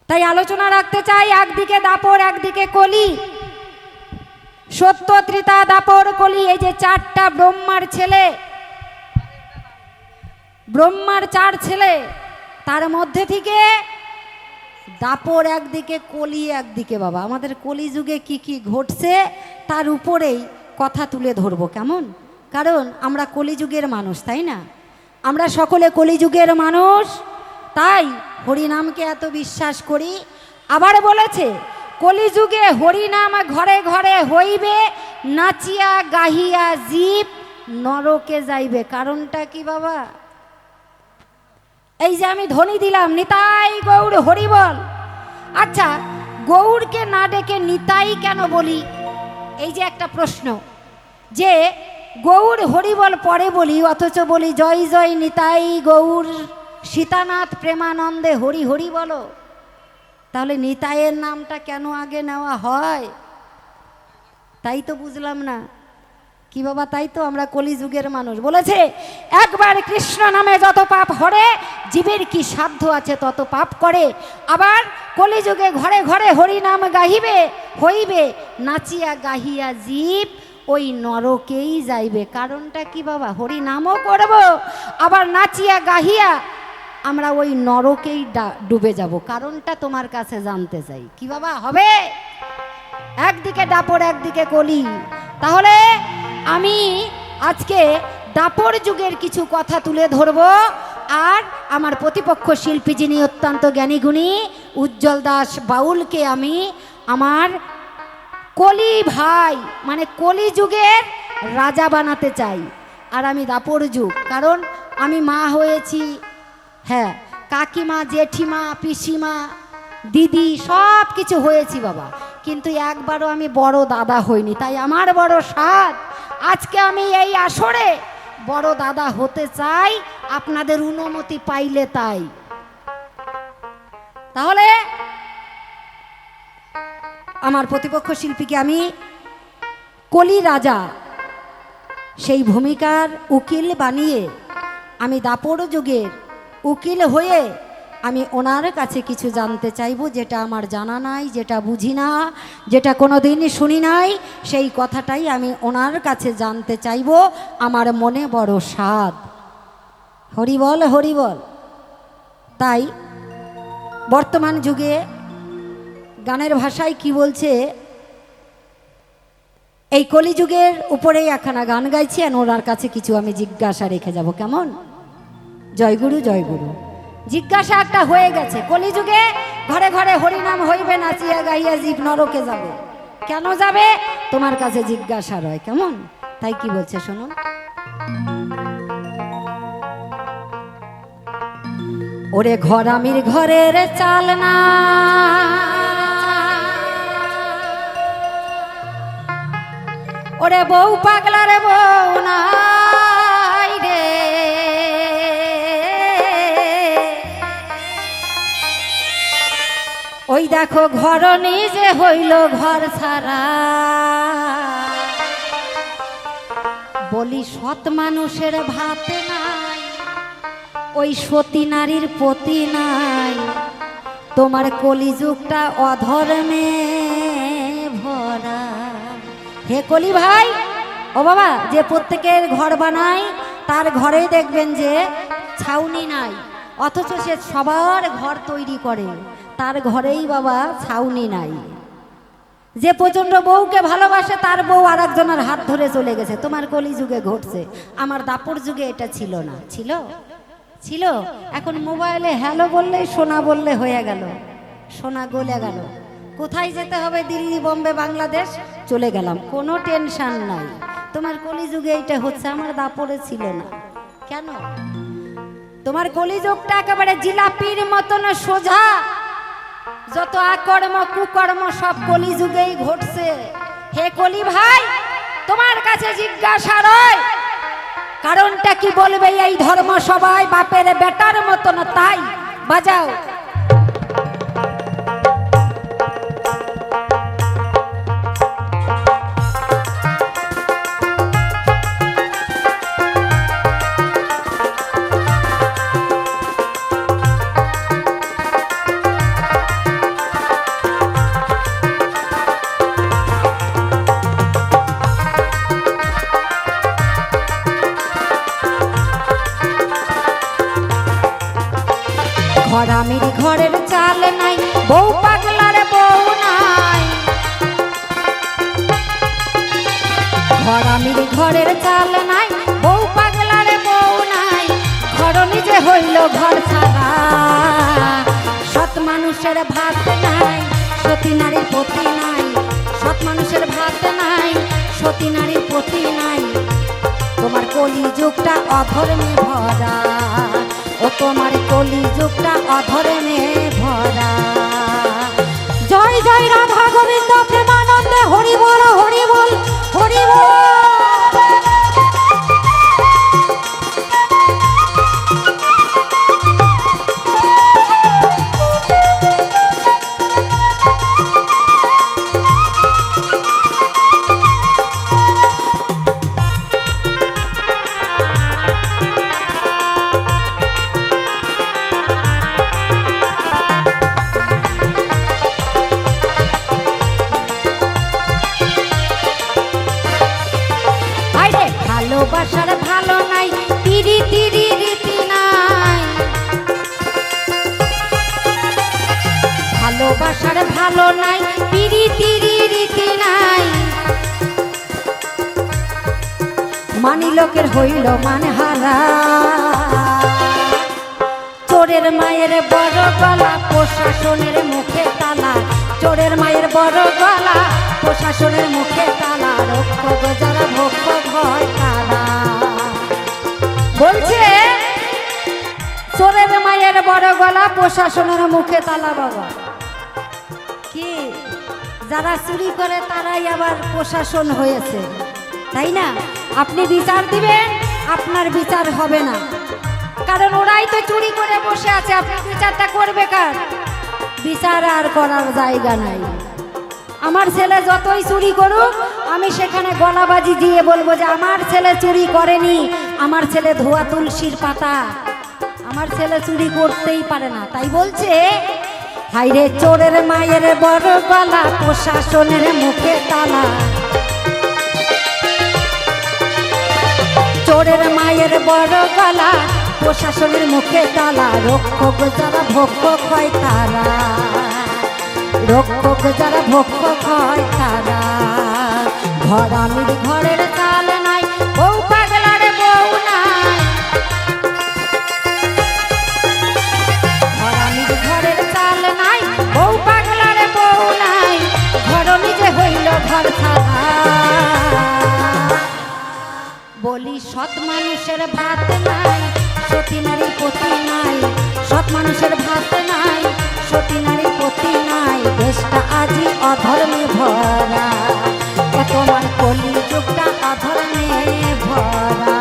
তাই আলোচনা রাখতে চাই, একদিকে দাপর একদিকে কলি। সত্য, ত্রেতা, দাপর, কলি, এই যে চারটা ব্রহ্মার ছেলে, ব্রহ্মার চার ছেলে, তার মধ্যে থেকে দাপর একদিকে, কলি একদিকে। বাবা, আমাদের কলিযুগে কি কি ঘটছে তার উপরেই কথা তুলে ধরবো, কেমন? কারণ আমরা কলিযুগের মানুষ, তাই না? আমরা সকলে কলিযুগের মানুষ, তাই হরিনামকে এত বিশ্বাস করি। আবার বলেছে, কলিযুগে হরিনাম ঘরে ঘরে হইবে, নাচিয়া গাহিয়া জীব নরকে যাইবে। কারণটা কি বাবা? এই যে আমি ধ্বনি দিলাম নিতাই গৌর হরিবল, আচ্ছা গৌরকে না ডেকে নিতাই কেন বলি? এই যে একটা প্রশ্ন, যে গৌর হরিবল পরে বলি, অথচ বলি জয় জয় নিতাই গৌর সীতানাথ প্রেমানন্দে হরি হরি বলো। তাহলে নিতাইয়ের নামটা কেন আগে নেওয়া হয়? তাই তো বুঝলাম না কি বাবা। তাই তো আমরা কলিযুগের মানুষ। বলেছে, একবার কৃষ্ণ নামে যত পাপ হরে, জীবের কি সাধ্য আছে তত পাপ করে। আবার কলিযুগে ঘরে ঘরে হরি নাম গাহিবে, হইবে নাচিয়া গাহিয়া জীব ওই নরকেই যাইবে। কারণটা কি বাবা? হরি নামও করব, আবার নাচিয়া গাহিয়া আমরা ওই নরকেই ডুবে যাব। কারণটা তোমার কাছে জানতে চাই, কি বাবা হবে? একদিকে দাপর একদিকে কলি। তাহলে আমি আজকে দাপর যুগের কিছু কথা তুলে ধরব, আর আমার প্রতিপক্ষ শিল্পী যিনি অত্যন্ত জ্ঞানীগুণী উজ্জ্বল দাস বাউলকে আমি আমার কলি ভাই, মানে কলি যুগের রাজা বানাতে চাই। আর আমি দাপর যুগ, কারণ আমি মা হয়েছি, হ্যাঁ কাকিমা, জেঠিমা, পিসিমা, দিদি সব কিছু হয়েছি বাবা, কিন্তু একবারও আমি বড় দাদা হইনি। তাই আমার বড় স্বাদ, আজকে আমি এই আসরে বড় দাদা হতে চাই, আপনাদের অনুমতি পাইলে তাই। তাহলে আমার প্রতিপক্ষ শিল্পীকে আমি কলি রাজা সেই ভূমিকার উকিল বানিয়ে, আমি দাপর যুগের উকিল হয়ে আমি ওনার কাছে কিছু জানতে চাইব, যেটা আমার জানা নাই, যেটা বুঝি না, যেটা কোনো দিনই শুনি নাই, সেই কথাটাই আমি ওনার কাছে জানতে চাইব। আমার মনে বড় স্বাদ। হরিবল হরিবল। তাই বর্তমান যুগে গানের ভাষায় কি বলছে, এই কলিযুগের উপরেই একখানা গান গাইছি, আর ওনার কাছে কিছু আমি জিজ্ঞাসা রেখে যাব, কেমন? জয়গুরু জয়গুরু। জিজ্ঞাসা একটা হয়ে গেছে, কলিযুগে ঘরে ঘরে হরিনাম হইবে, নাচিয়া গাইয়া জীব নরকে যাবে। কেন যাবে? তোমার কাছে জিজ্ঞাসা রয়, কেমন? তাই কি বলছে শুনুন। ওরে ঘরামির ঘরের চাল না, ওরে বউ পাগলার বউ নাই রে, ওই দেখো ঘর নিজে হইল ঘর ছাড়া। বলি সৎ মানুষের ভাত নাই, ওই সতী নারীর পতি নাই, তোমার কলিযুগটা অধর্মে ভরা। হে কলি ভাই, ও বাবা, যে প্রত্যেকের ঘর বানায় তার ঘরেই দেখবেন যে ছাউনি নাই, অথচ সে সবার ঘর তৈরি করে, তার ঘরেই বাবা ছাউনি নাই। যে প্রচণ্ড বউকে ভালোবাসে, তার বউ আর একজনের হাত ধরে চলে গেছে। তোমার কলিযুগে ঘটছে, আমার দাপর যুগে এটা ছিল না। ছিল ছিল। এখন মোবাইলে হ্যালো বললেই সোনা বললে হয়ে গেল, সোনা গলে গেল। কোথায় যেতে হবে? দিল্লি, বোম্বে, বাংলাদেশ, চলে গেলাম, কোনো টেনশন নাই। তোমার কলিযুগে এইটা হচ্ছে, আমার দাপরে ছিল না। কেন? তোমার কলিযুগটা একেবারে জিলাপির মতন সোজা, যত আকর্ম কুকর্ম সব কলিযুগেই ঘটছে। হে কলি ভাই, তোমার কাছে জিজ্ঞাসা রয়, কারণটা কি বলবে এই ধর্ম সবাই বাপের বেটার মতন? তাই বাজাও। ঘরের চাল নাই, বউ পাগলার বউ নাই। ঘরামির ঘরের চাল নাই, বউ পাগলার বউ নাই। ঘর নিজে হইল ঘর ছাড়া, সৎ মানুষের ভাত নাই, সতী নারীর পতি নাই। সৎ মানুষের ভাত নাই, সতী নারীর পতি নাই। তোমার কলি যুগটা অধর্মে ভরা, ও তোমার কলি যুগটা অধর্মে ভরা। জয় জয় রাধা গোবিন্দ প্রেমানন্দে হরি বল হরি বল হরি বল। ভালোবাসার ভালো নাই, তিরি তিরি রীতি নাই। ভালোবাসার ভালো নাই, তিরি তিরি রীতি নাই। মানি লোকের হইল মানহারা, চোরের মায়ের বড় গলা, প্রশাসনের মুখে তালা। চোরের মায়ের বড় গলা, প্রশাসনের মুখে তালা। রক্ষক যারা ভক্ষক হয় তারা। বলছে চোরের মায়ের বড় গলা, প্রশাসনের মুখে তালা। বাবা কি যারা চুরি করে তারাই আবার প্রশাসন হয়েছে, তাই না? আপনি বিচার দিবেন, আপনার বিচার হবে না, কারণ ওরাই তো চুরি করে বসে আছে। আপনি বিচারটা করবে কার? বিচার আর করার জায়গা নাই। আমার ছেলে যতই চুরি করুক, আমি সেখানে গলাবাজি দিয়ে বলবো যে আমার ছেলে চুরি করেনি, আমার ছেলে ধোয়া তুলসীর পাতা। আমার ছেলে চুরি করতেই পারে না। তাই বলছে হাইরে চোরের মায়ের বড় গলা, প্রশাসনের মুখে তালা। চোরের মায়ের বড় গলা, প্রশাসনের মুখে তালা। রক্ষক যারা ভক্ষক হয় তারা, রক্ষক যারা ভক্ষক হয় তারা। ঘরামির ঘরের চাল নাই, বউ পাগলার বউ নাই। ঘরামির ঘরের চাল নাই, বউ পাগলার বউ নাই। ঘর নিজে হইল ঘর ছাড়া। বলি সৎ মানুষের ভাত নাই, সতী নারীর পতি নাই। সৎ মানুষের ভাত নাই, সতী নারীর পতি নাই। দেশটা আজি অধর্মে ভরা, তোমার কলি যুগটা অধর্মে ভরা।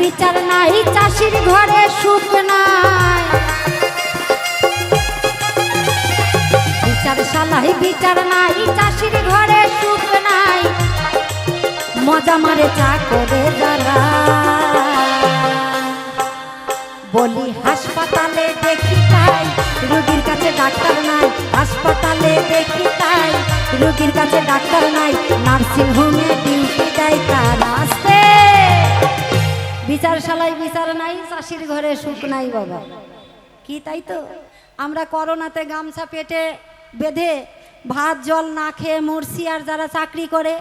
বিচার নাই, চাষির ঘরে সুখ নাই। বিচার সালাই বিচার নাই, চাষির ঘরে সুখ নাই। মজা মারে চা করে যারা। বলি হাসপাতালে দেখি তাই, রোগীর কাছে ডাক্তার নাই। হাসপাতালে দেখি তাই, রোগীর কাছে ডাক্তার নাই। নার্সিং হোমে ডিউটি দেয় তারা। আসতে বিচারশালায় বিচার নাই, চাষির ঘরে সুখ নাই। বাবা কি তাই তো? আমরা করোনাতে গামছা পেটে বেঁধে ভাত জল না খেয়ে মরছি। আর যারা চাকরি করে,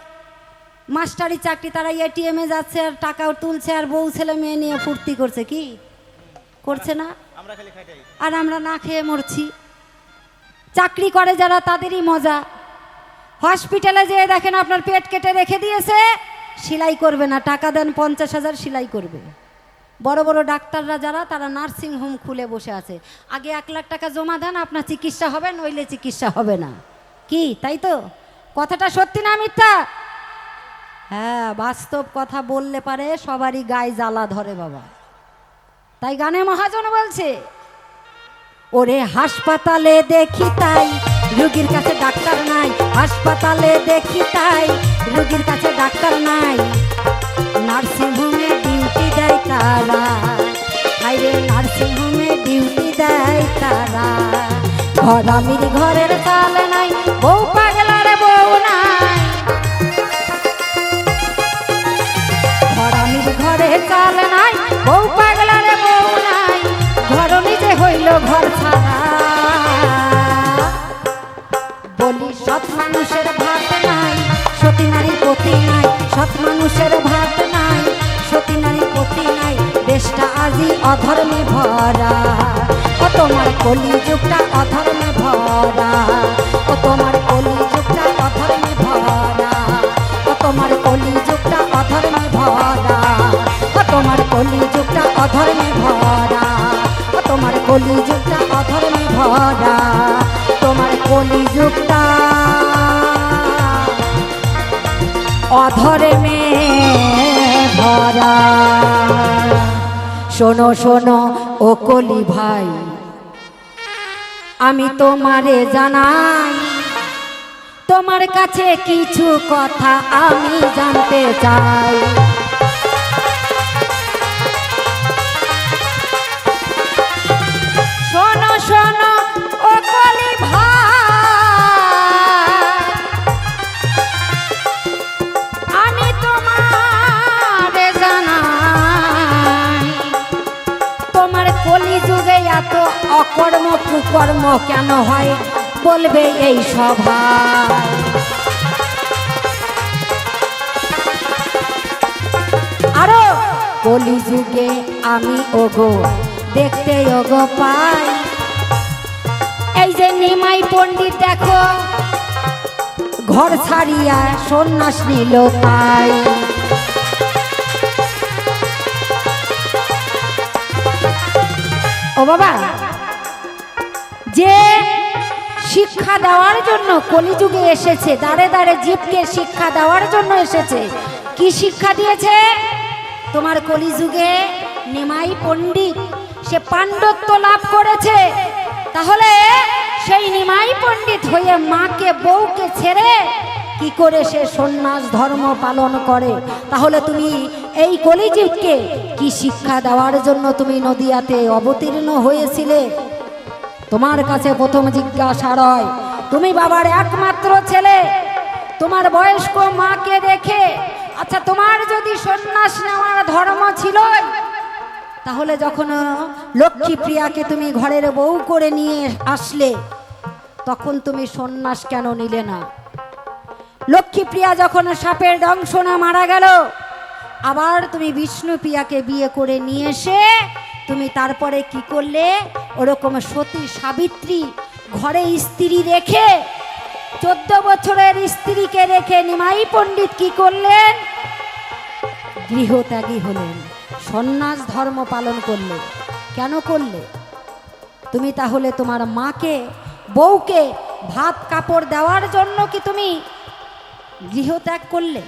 মাস্টারি চাকরি, তারা এটিএমে যাচ্ছে আর টাকাও তুলছে, আর বউ ছেলে মেয়ে নিয়ে ফুর্তি করছে। কি করছে না? আর আমরা না খেয়ে মরছি। চাকরি করে যারা, তাদেরই মজা। হসপিটালে যেয়ে দেখেন আপনার পেট কেটে রেখে দিয়েছে, সেলাই করবে না, টাকা দেন 50,000 সেলাই করবে। বড় বড় ডাক্তাররা যারা, তারা নার্সিং হোম খুলে বসে আছে। আগে 1 লাখ টাকা জমা দেন, আপনার চিকিৎসা হবে, নইলে চিকিৎসা হবে না। কি তাই তো? কথাটা সত্যি না মিথ্যা? হ্যাঁ, বাস্তব কথা বললে পারে সবারই গায়ে জ্বালা ধরে বাবা। তাই গানে মহাজন বলছে, ওরে হাসপাতালে দেখি তাই রোগীর কাছে ডাক্তার নাই, হাসপাতালে দেখি তাই রোগীর কাছে ডাক্তার নাই। নার্সিংহোমে ডিউটি দেয় তারা, হাইরে নার্সিংহোমে ডিউটি দেয় তারা। ঘরামির ঘরের চাল নাই, বউ পাগলার বউ নাই। ঘরামির ঘরে চাল নাই, বউ পাগলার বউ নাই। ঘর নিজে হইল ঘর ছাড়া। বলি সৎ মানুষের ভাত নাই, সতী নারীর পতি নাই। সৎ মানুষের ভাত নাই, সতী নারীর পতি নাই। দেশটা আজি অধর্মে ভরা, ও তোমার কলিযুগটা অধর্মে ভরা। ও তোমার কলিযুগটা অধর্মে ভরা। ও তোমার কলিযুগটা অধর্মে ভরা। ও তোমার কলিযুগটা অধর্মে ভরা। ও তোমার কলিযুগটা অধর্মে ভরা। তোমার কলিযুগটা অধর্মে ভরা। শোনো শোনো ও কলি ভাই, আমি তোমারে জানাই, তোমার কাছে কিছু কথা আমি জানতে চাই। শোনো শোনো ও কলি ভাই, আমি তোমারে জানাই, তোমার কলিযুগে এত অকর্ম কুকর্ম কেন হয় বলবে এই সভায়। আরো কলিযুগে আমি ওগো দেখতে ওগো পাই, এই যে নিমাই পণ্ডিত দেখো ঘর ছাড়িয়া সন্ন্যাস নিল তাই। ও বাবা, যে শিক্ষা দেওয়ার জন্য কলিযুগে এসেছে, দাঁড়ে দাঁড়ে জীবকে শিক্ষা দেওয়ার জন্য এসেছে, কি শিক্ষা দিয়েছে? তোমার কলিযুগে নিমাই পণ্ডিত সে পাণ্ডত্য লাভ করেছে, তাহলে সেই নিমাই পণ্ডিত হয়ে মাকে বউকে ছেড়ে কি করে সে সন্ন্যাস ধর্ম পালন করে? তাহলে তুমি এই কলিযুগকে কি শিক্ষা দেওয়ার জন্য তুমি নদিয়াতে অবতীর্ণ হয়েছিলে? তোমার কাছে প্রথম জিজ্ঞাসা রয়, তুমি বাবার একমাত্র ছেলে, তোমার বয়স্ক মাকে দেখে, আচ্ছা তোমার যদি সন্ন্যাস নেওয়ার ধর্ম ছিল, তাহলে যখন লক্ষ্মীপ্রিয়াকে তুমি ঘরের বউ করে নিয়ে আসলে, তখন তুমি সন্ন্যাস কেন নিলে না? লক্ষ্মীপ্রিয়া যখন সাপের দংশনে মারা গেল, আবার তুমি বিষ্ণুপ্রিয়াকে বিয়ে করে নিয়ে এসে তুমি তারপরে কি করলে? ওরকম সতী সাবিত্রী ঘরে স্ত্রী রেখে, 14 বছরের স্ত্রীকে রেখে নিমাই পণ্ডিত কি করলেন? গৃহত্যাগী হলেন, সন্ন্যাস ধর্ম পালন করলে। কেন করলে তুমি? তাহলে তোমার মাকে বউকে ভাত কাপড় দেওয়ার জন্য কি তুমি গৃহত্যাগ করলে?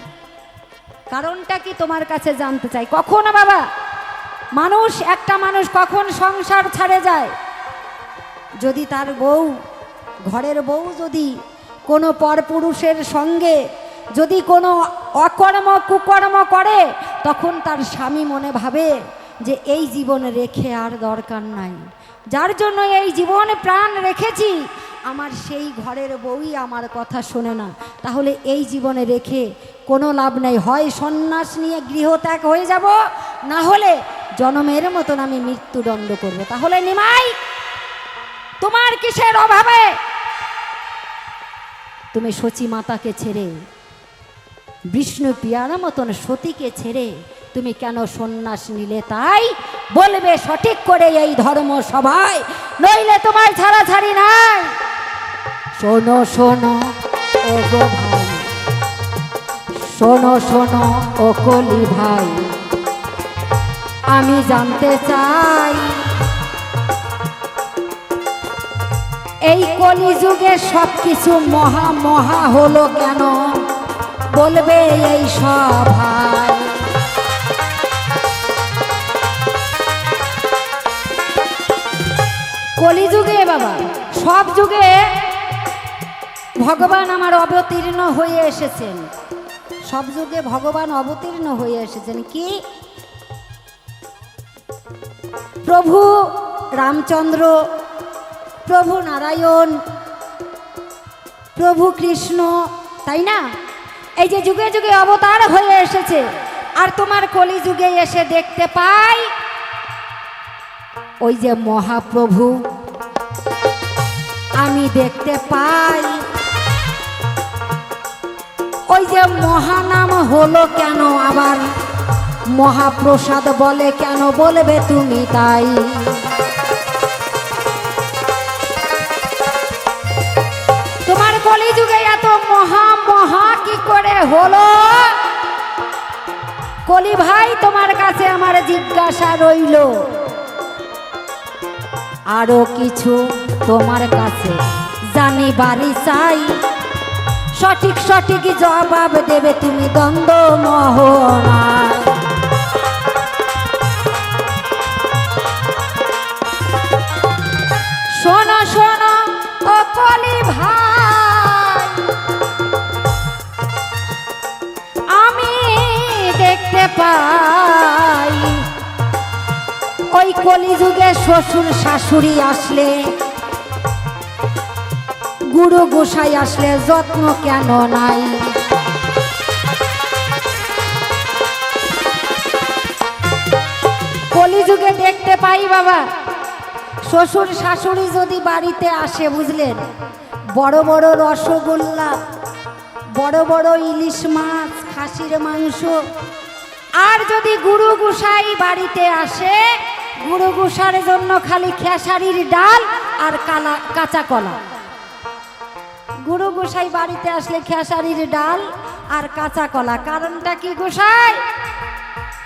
কারণটা কি তোমার কাছে জানতে চাই। কখন বাবা একটা মানুষ কখন সংসার ছেড়ে যায়? যদি তার বউ, ঘরের বউ যদি কোনো পরপুরুষের সঙ্গে যদি কোনো অকর্ম কুকর্ম করে, তখন তার স্বামী মনে ভাবে যে এই জীবন রেখে আর দরকার নাই, যার জন্য এই জীবন প্রাণ রেখেছি, আমার সেই ঘরের বউই আমার কথা শোনে না, তাহলে এই জীবনে রেখে কোনো লাভ নেই। হয় সন্ন্যাস নিয়ে গৃহত্যাগ হয়ে যাব, না হলে জনমের মতন আমি মৃত্যুদণ্ড করব। তাহলে নিমাই, তোমার কিসের অভাবে তুমি সচী মাতাকে ছেড়ে, বিষ্ণু প্রিয়ার মতন সতীকে ছেড়ে তুমি কেন সন্ন্যাস নিলে? তাই বলবে সঠিক করে এই ধর্ম সভায়, নইলে তোমার ছাড়াছাড়ি নাই। শোনো শোনো ও গো ভাই, শোনো শোনো ও কলি ভাই, আমি জানতে চাই এই কলিযুগে সবকিছু মহা মহা হলো কেন? বলবে এই সভায়। কলিযুগে বাবা, সব যুগে ভগবান আমার অবতীর্ণ হয়ে এসেছেন। সব যুগে ভগবান অবতীর্ণ হয়ে এসেছেন। কি? প্রভু রামচন্দ্র, প্রভু নারায়ণ, প্রভু কৃষ্ণ, তাই না? এই যে যুগে যুগে অবতার হয়ে এসেছে। আর তোমার কলিযুগে এসে দেখতে পাই ওই যে মহাপ্রভু, আমি দেখতে পাই ওই যে মহানাম হলো কেন, আবার মহাপ্রসাদ বলে কেন, বলবে তুমি তাই। তোমার কলিযুগে এত মহা মহা কি করে হলো? কলি ভাই, তোমার কাছে আমার জিজ্ঞাসা রইল। আরো কিছু তোমার কাছে জানিবারই চাই, সঠিক সঠিক জবাব দেবে তুমি দ্বন্দ্ব মোহনায়। শোনো শোনো ও কলি ভাই, আমি দেখতে পাই ওই কলিযুগে শ্বশুর শাশুড়ি আসলে, গুরু গোসাই আসলে যত্ন কেন নাই? কলিযুগে দেখতে পাই বাবা, শ্বশুর শাশুড়ি যদি বাড়িতে আসে, বুঝলেন, বড় বড় রসগোল্লা, বড় বড় ইলিশ মাছ, খাসির মাংস। আর যদি গুরু গোসাই বাড়িতে আসে, গুরু গোসার জন্য খালি খেসারির ডাল আর কাঁচা কলা। গুরু গোসাই বাড়িতে আসলে খেসারির ডাল আর কাঁচা কলা, কারণটা কি গোসাই?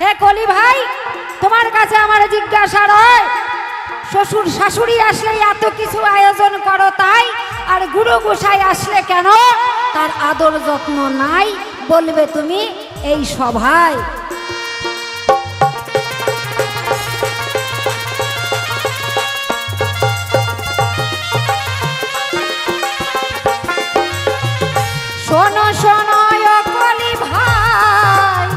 হে কলি ভাই, তোমার কাছে আমার জিজ্ঞাসা রয়, শ্বশুর শাশুড়ি আসলে এত কিছু আয়োজন করো তাই, আর গুরু গোসাই আসলে কেন তার আদর যত্ন নাই, বলবে তুমি এই সভায়। শোনো শোনো ও কলি ভাই,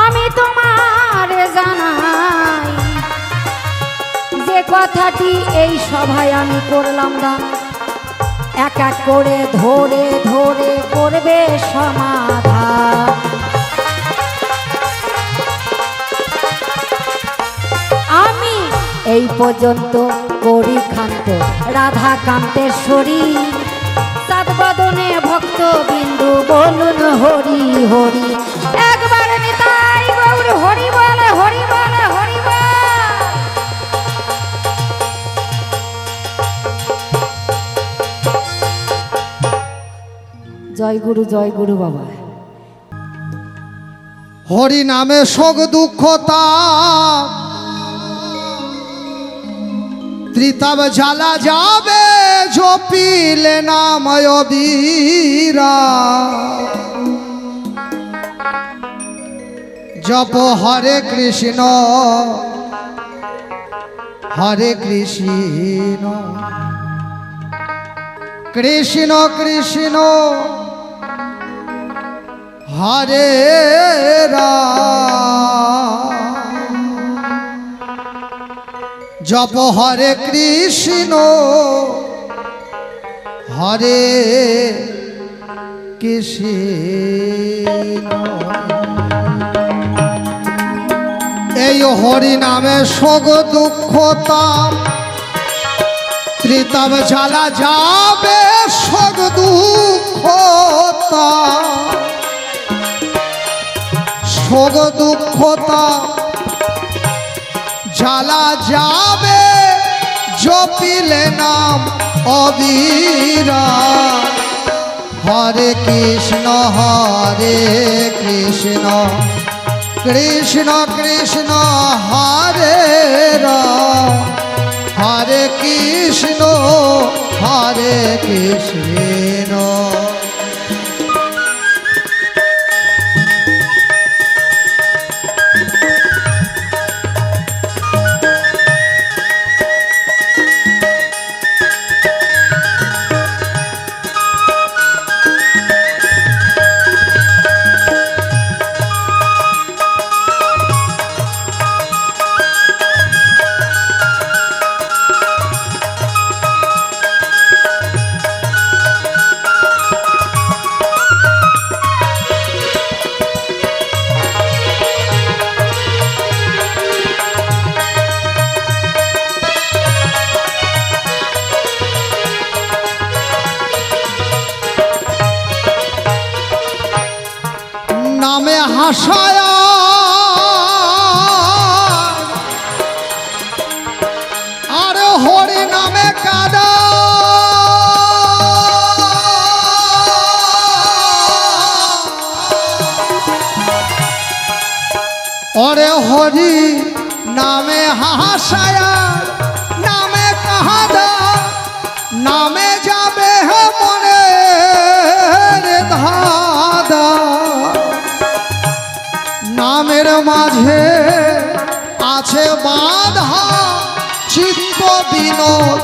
আমি তোমার জানাই যে কথাটি এই সভায় আমি করলাম দান, এক এক করে ধরে ধরে করবে সমাধান। আমি এই পর্যন্ত করি ক্ষান্ত রাধা কান্তের শরীর, সাত বদনে ভক্ত বিন্দু বলুন হরি হরি। একবার নিতাই গৌর হরি বলে, হরি বলে, হরি বল। জয় গুরু বাবা। হরি নামে শোক দুঃখতা, ত্রিতাব জ্বালা যাবে জপিলে নাময় বীরা। জপ হরে কৃষ্ণ হরে কৃষ্ণ কৃষ্ণ কৃষ্ণ হরে রাম। জপ হরে কৃষ্ণ হরে কৃষ্ণ। এই হরি নামে শোক দুঃখতা, ত্রিতাব জ্বালা যাবে শোক দুঃখতা। শোক দুঃখতা জ্বালা যাবে জপিলে নাম অবীরা। হরে কৃষ্ণ কৃষ্ণ কৃষ্ণ হরে রাম। হরে কৃষ্ণ হরে কৃষ্ণ। হাসায় আর হরি নামে কাদা ওরে হরি নামে হাসায় নামে কাদা নামে যাবে হে মনে ধাদা নামের মাঝে আছে বাধা চিত্ত বিনোদ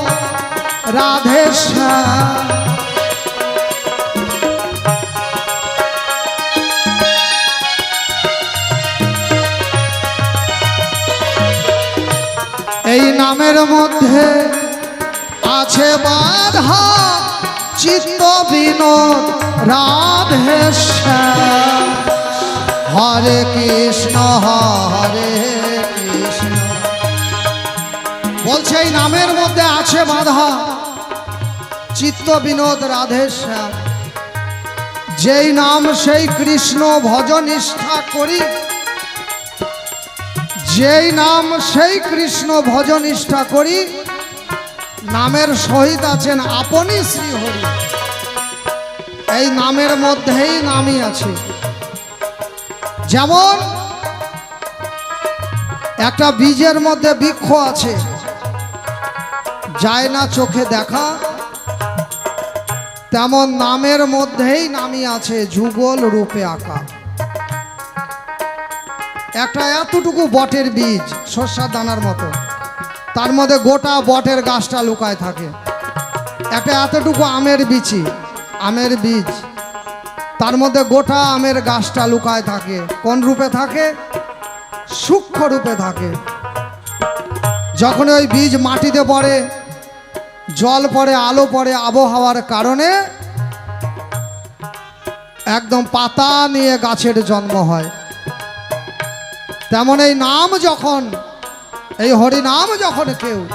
রাধে শ্যাম এই নামের মধ্যে আছে বাধা চিত্ত বিনোদ রাধে শ্যাম হরে কৃষ্ণ বলছে এই নামের মধ্যে আছে বাধা চিত্ত বিনোদ রাধে শ্যাম যেই নাম সেই কৃষ্ণ ভজন নিষ্ঠা করি যেই নাম সেই কৃষ্ণ ভজন নিষ্ঠা করি নামের সহিত আছেন আপনি শ্রীহরি এই নামের মধ্যেই নামই আছে যেমন একটা বীজের মধ্যে বৃক্ষ আছে যায় না চোখে দেখা তেমন নামের মধ্যেই নামই আছে যুগল রূপে আঁকা একটা এতটুকু বটের বীজ সর্ষার দানার মতো তার মধ্যে গোটা বটের গাছটা লুকায় থাকে একটা এতটুকু আমের বিচি আমের বীজ তার মধ্যে গোটা আমের গাছটা লুকায় থাকে কোন রূপে থাকে সূক্ষ্ম রূপে থাকে যখন ওই বীজ মাটিতে পড়ে জল পড়ে আলো পড়ে আবহাওয়ার কারণে একদম পাতা নিয়ে গাছের জন্ম হয় তেমন এই নাম যখন এই হরি নাম যখন কেউ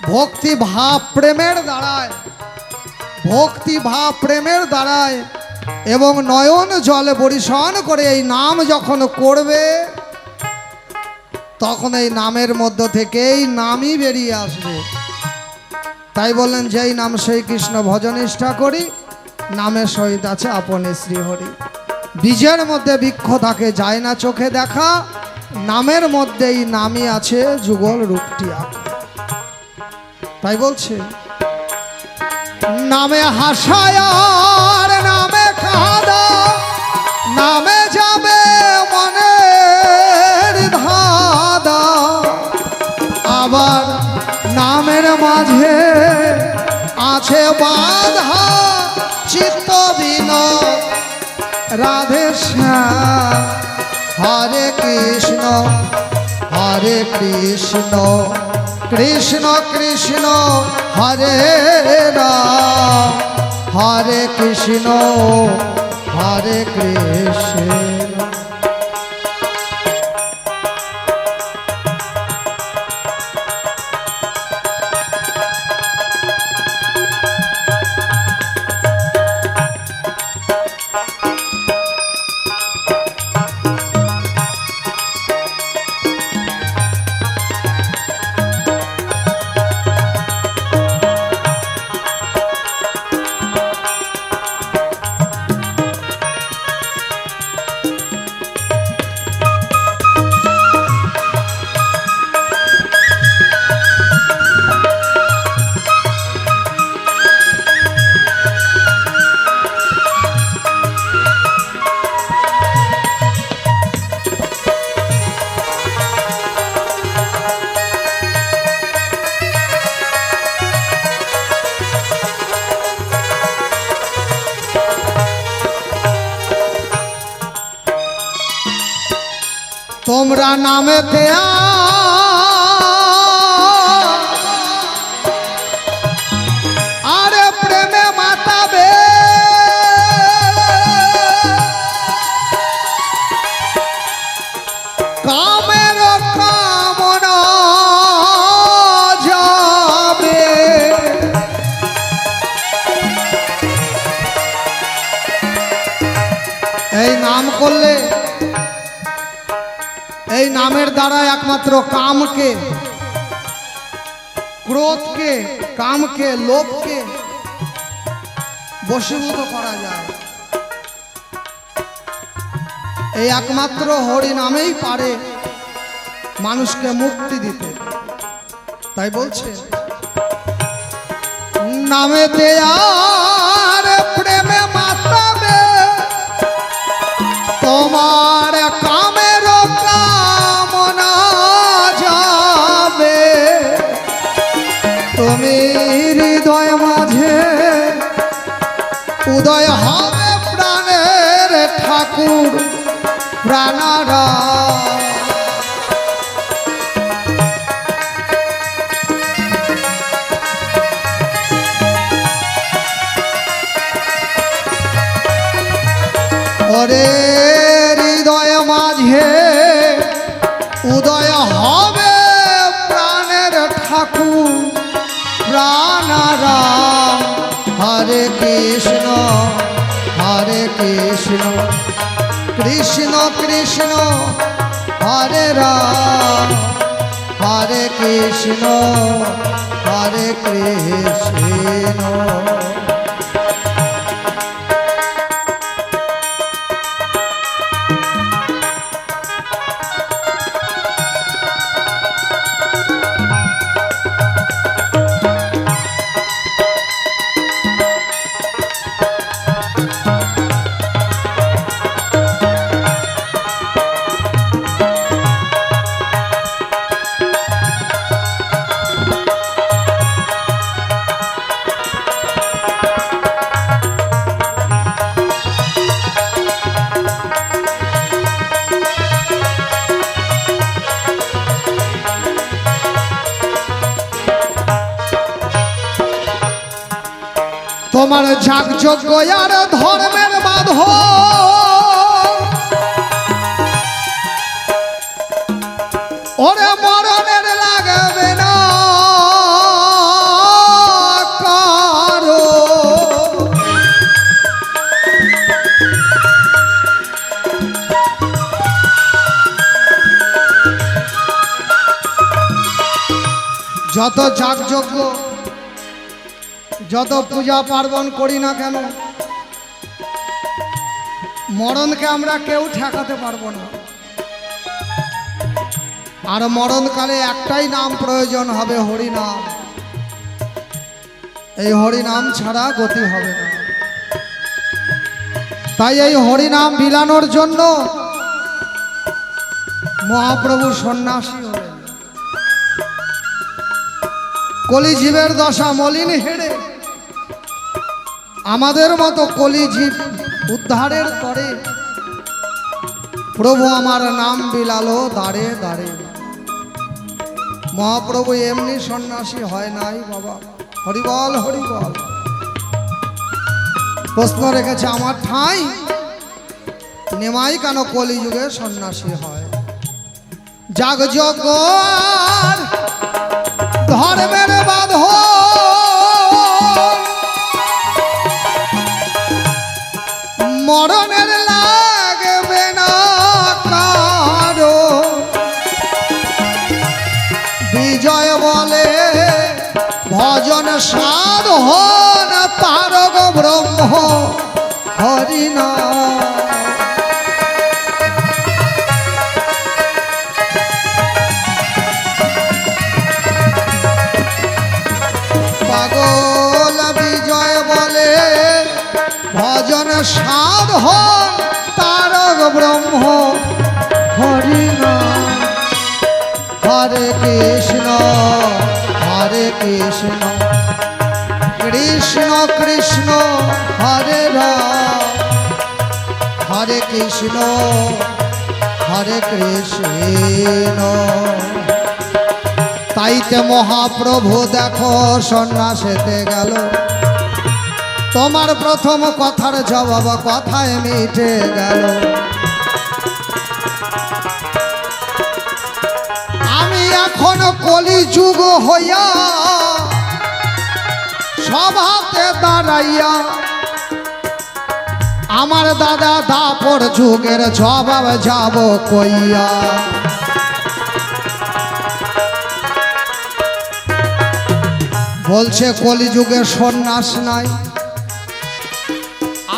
ভক্তি ভাব প্রেমের দ্বারায় ভক্তি ভাব প্রেমের দ্বারায় এবং নয়ন জলে পরিশন করে এই নাম যখন করবে তখন এই নামের মধ্য থেকে এই নামই বেরিয়ে আসবে তাই বললেন যেই নাম সেই কৃষ্ণ ভজন নিষ্ঠা করি নামের সহিত আছে আপনি শ্রীহরি বীজের মধ্যে বৃক্ষ থাকে যায় না চোখে দেখা নামের মধ্যেই নামই আছে যুগল রূপটি আঁকা তাই বলছে নামে হাসায় আর নামে কাঁদা নামে যাবে মনের ধাঁধা আবার নামের মাঝে আছে বাধা চিত্ত বিনোদ রাধে শ্যাম হরে কৃষ্ণ কৃষ্ণ কৃষ্ণ হরে রাম হরে কৃষ্ণ হরে কৃষ্ণ তোমরা নামেতে আরে প্রেমে মাতাবে কামের কামনা যাবে এই নাম করলে নামের দ্বারা একমাত্র কামকে, ক্রোধকে, কামকে, লোভকে বশীভূত করা যায়। এই একমাত্র হরি নামেই পারে মানুষকে মুক্তি দিতে। তাই বলছে নামেতে আর প্রেমে মাতাবে তোমার কামের কামনা যাবে, তুমি হৃদয় মাঝে উদয় হবে প্রাণের ঠাকুর প্রাণারা। ওরে হৃদয় মাঝে উদয় হবে প্রাণের ঠাকুর প্রাণারাম। হরে কৃষ্ণ হরে কৃষ্ণ কৃষ্ণ কৃষ্ণ হরে রাম, হরে কৃষ্ণ হরে কৃষ্ণ। তোমার যাগযজ্ঞ আর ধর্মের বাঁধন, ওরে মরণের লাগবে না কারো। যত যাগযজ্ঞ যত পূজা পার্বণ করি না কেন, মরণকে আমরা কেউ ঠেকাতে পারবো না। আর মরণকালে একটাই নাম প্রয়োজন হবে, হরিনাম। এই হরিনাম ছাড়া গতি হবে না। তাই এই হরিনাম বিলানোর জন্য মহাপ্রভু সন্ন্যাসী হলেন। কলিজীবের দশা মলিন হেড়ে আমাদের মতো কলিজীব উদ্ধারের তরে প্রভু আমার নাম বিলালো দাঁড়ে দাঁড়ে। মহাপ্রভু এমনি সন্ন্যাসী হয় নাই বাবা। হরিবল হরিবল। প্রশ্ন রেখেছে আমার ঠাঁই নেমাই কেন কলিযুগে সন্ন্যাসী হয়। যাগযজ্ঞ ধর্মের বাঁধন, মরণের লাগবে না কারো। বিজয় বলে ভজন সাধন তারক ব্রহ্ম হরিনাম। পাগল বিজয় বলে ভজন সাধন তারক ব্রহ্ম হরিনাম। হরে কৃষ্ণ হরে কৃষ্ণ কৃষ্ণ কৃষ্ণ হরে রাম, হরে কৃষ্ণ হরে কৃষ্ণ। তাইতে মহাপ্রভু দেখো সন্ন্যাসেতে গেল। তোমার প্রথম কথার জবাব কথায় মিটে গেল। আমি এখন কলিযুগ হইয়া সভাতে দাঁড়াইয়া আমার দাদা দাপর যুগের জবাব যাব কইয়া। বলছে কলিযুগে সন্ন্যাস নাই,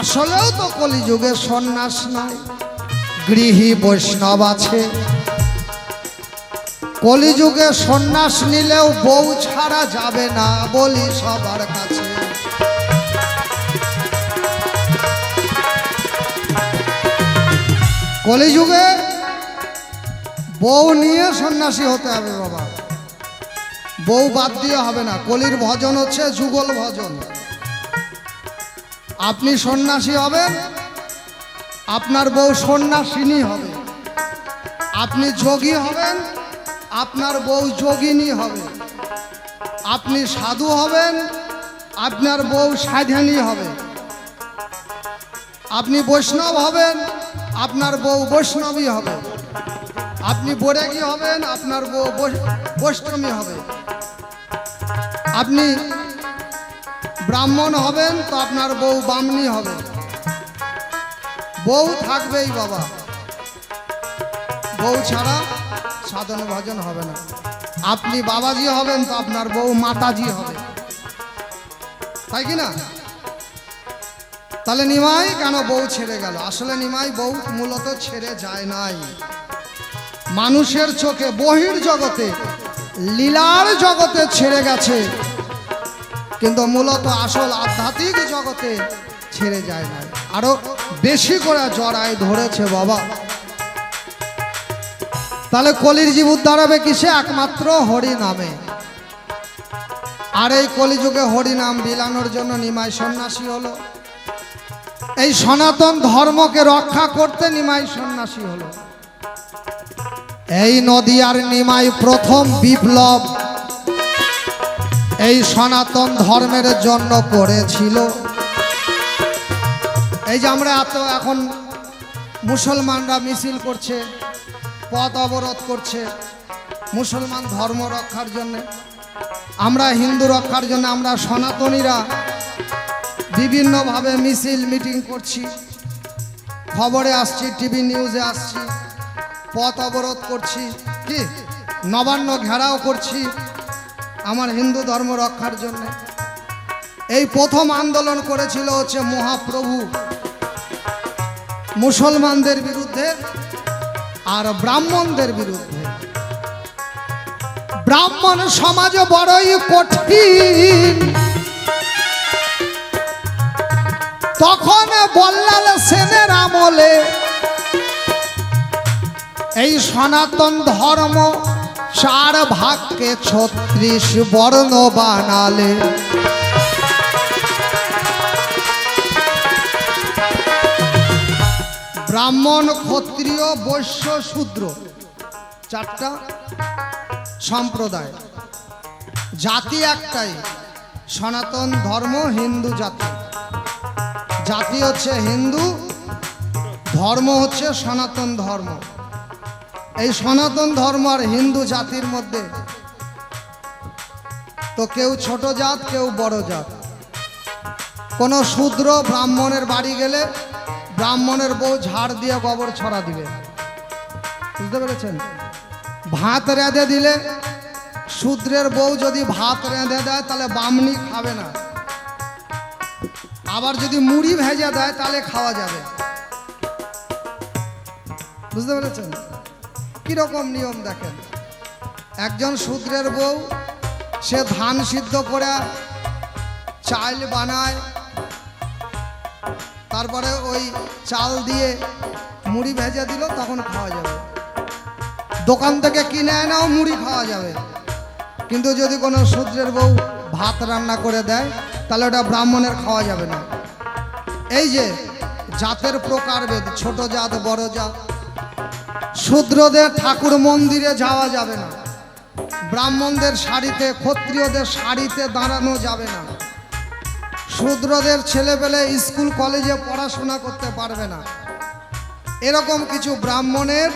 আসলেও তো কলিযুগে সন্ন্যাস নাই, গৃহী বৈষ্ণব আছে। কলিযুগে সন্ন্যাস নিলেও বউ ছাড়া যাবে না বলি সবার কাছে। কলিযুগে বউ নিয়ে সন্ন্যাসী হতে হবে বাবা, বউ বাদ দিয়ে হবে না। কলির ভজন হচ্ছে যুগল ভজন। আপনি সন্ন্যাসী হবেন, আপনার বউ সন্ন্যাসিনী হবে। আপনি যোগী হবেন, আপনার বউ যোগিনী হবে। আপনি সাধু হবেন, আপনার বউ সাধনী হবে। আপনি বৈষ্ণব হবেন, আপনার বউ বৈষ্ণবী হবে। আপনি বৈরাগী হবেন, আপনার বউ বৈষ্ণবী হবে। আপনি ব্রাহ্মণ হবেন, তো আপনার বউ বামনী হবে। বউ থাকবেই বাবা, বউ ছাড়া সাধন ভজন হবে না। আপনি বাবাজি হবেন, তো আপনার বউ মাতাজি হবে, তাই কি না? তাহলে নিমাই কেন বউ ছেড়ে গেল? আসলে নিমাই বউ মূলত ছেড়ে যায় নাই। মানুষের চোখে বহির জগতে, লীলার জগতে ছেড়ে গেছে, কিন্তু মূলত আসল আধ্যাত্মিক জগতে ছেড়ে যায় নাই, আরো বেশি করে জড়ায় ধরেছে বাবা। তাহলে কলির জীব উদ্ধার হবে কিসে? একমাত্র হরি নামে। আর এই কলিযুগে হরি নাম বিলানোর জন্য নিমাই সন্ন্যাসী হলো। এই সনাতন ধর্মকে রক্ষা করতে নিমাই সন্ন্যাসী হলো। এই নদিয়ার নিমাই প্রথম বিপ্লব এই সনাতন ধর্মের জন্য করেছিল। এই যে আমরা এত এখন মুসলমানরা মিছিল করছে, পথ অবরোধ করছে মুসলমান ধর্ম রক্ষার জন্য, আমরা হিন্দু রক্ষার জন্য, আমরা সনাতনীরা বিভিন্নভাবে মিছিল মিটিং করছি, খবরে আসছি, টিভি নিউজে আসছি, পথ অবরোধ করছি, কি নবান্ন ঘেরাও করছি আমার হিন্দু ধর্ম রক্ষার জন্য। এই প্রথম আন্দোলন করেছিল হচ্ছে মহাপ্রভু মুসলমানদের বিরুদ্ধে আর ব্রাহ্মণদের বিরুদ্ধে। ব্রাহ্মণ সমাজ বড়ই কঠিন, তখন বল্লাল সেনের আমলে এই সনাতন ধর্ম 4 ভাগকে 36 বর্ণ বানালে। ব্রাহ্মণ, ক্ষত্রিয়, বৈশ্য, শূদ্র, 4টা সম্প্রদায়। জাতি একটাই, সনাতন ধর্ম হিন্দু জাতি। জাতি হচ্ছে হিন্দু, ধর্ম হচ্ছে সনাতন ধর্ম। এই সনাতন ধর্ম আর হিন্দু জাতির মধ্যে তো কেউ ছোট জাত, কেউ বড় জাত। কোনো শূদ্র ব্রাহ্মণের বাড়ি গেলে ব্রাহ্মণের বউ ঝাড় দিয়ে গোবর ছড়া দিবে, বুঝতে পেরেছেন? ভাত রেঁধে দিলে শূদ্রের বউ যদি ভাত রেঁধে দেয় তাহলে বামনি খাবে না, আবার যদি মুড়ি ভেজে দেয় তাহলে খাওয়া যাবে, বুঝতে পেরেছেন? কিরকম নিয়ম দেখেন। একজন শূদ্রের বউ সে ধান সিদ্ধ করে চাল বানায়, তারপরে ওই চাল দিয়ে মুড়ি ভেজে দিল, তখন খাওয়া যাবে। দোকান থেকে কিনে এনেও মুড়ি খাওয়া যাবে। কিন্তু যদি কোনো শূদ্রের বউ ভাত রান্না করে দেয় তাহলে ওটা ব্রাহ্মণের খাওয়া যাবে না। এই যে জাতের প্রকারভেদ, ছোট জাত, বড় জাত। শূদ্রদের ঠাকুর মন্দিরে যাওয়া যাবে না, ব্রাহ্মণদের শাড়িতে, ক্ষত্রিয়দের শাড়িতে দাঁড়ানো যাবে না, শূদ্রদের ছেলেপেলে স্কুল কলেজে পড়াশোনা করতে পারবে না। এরকম কিছু ব্রাহ্মণের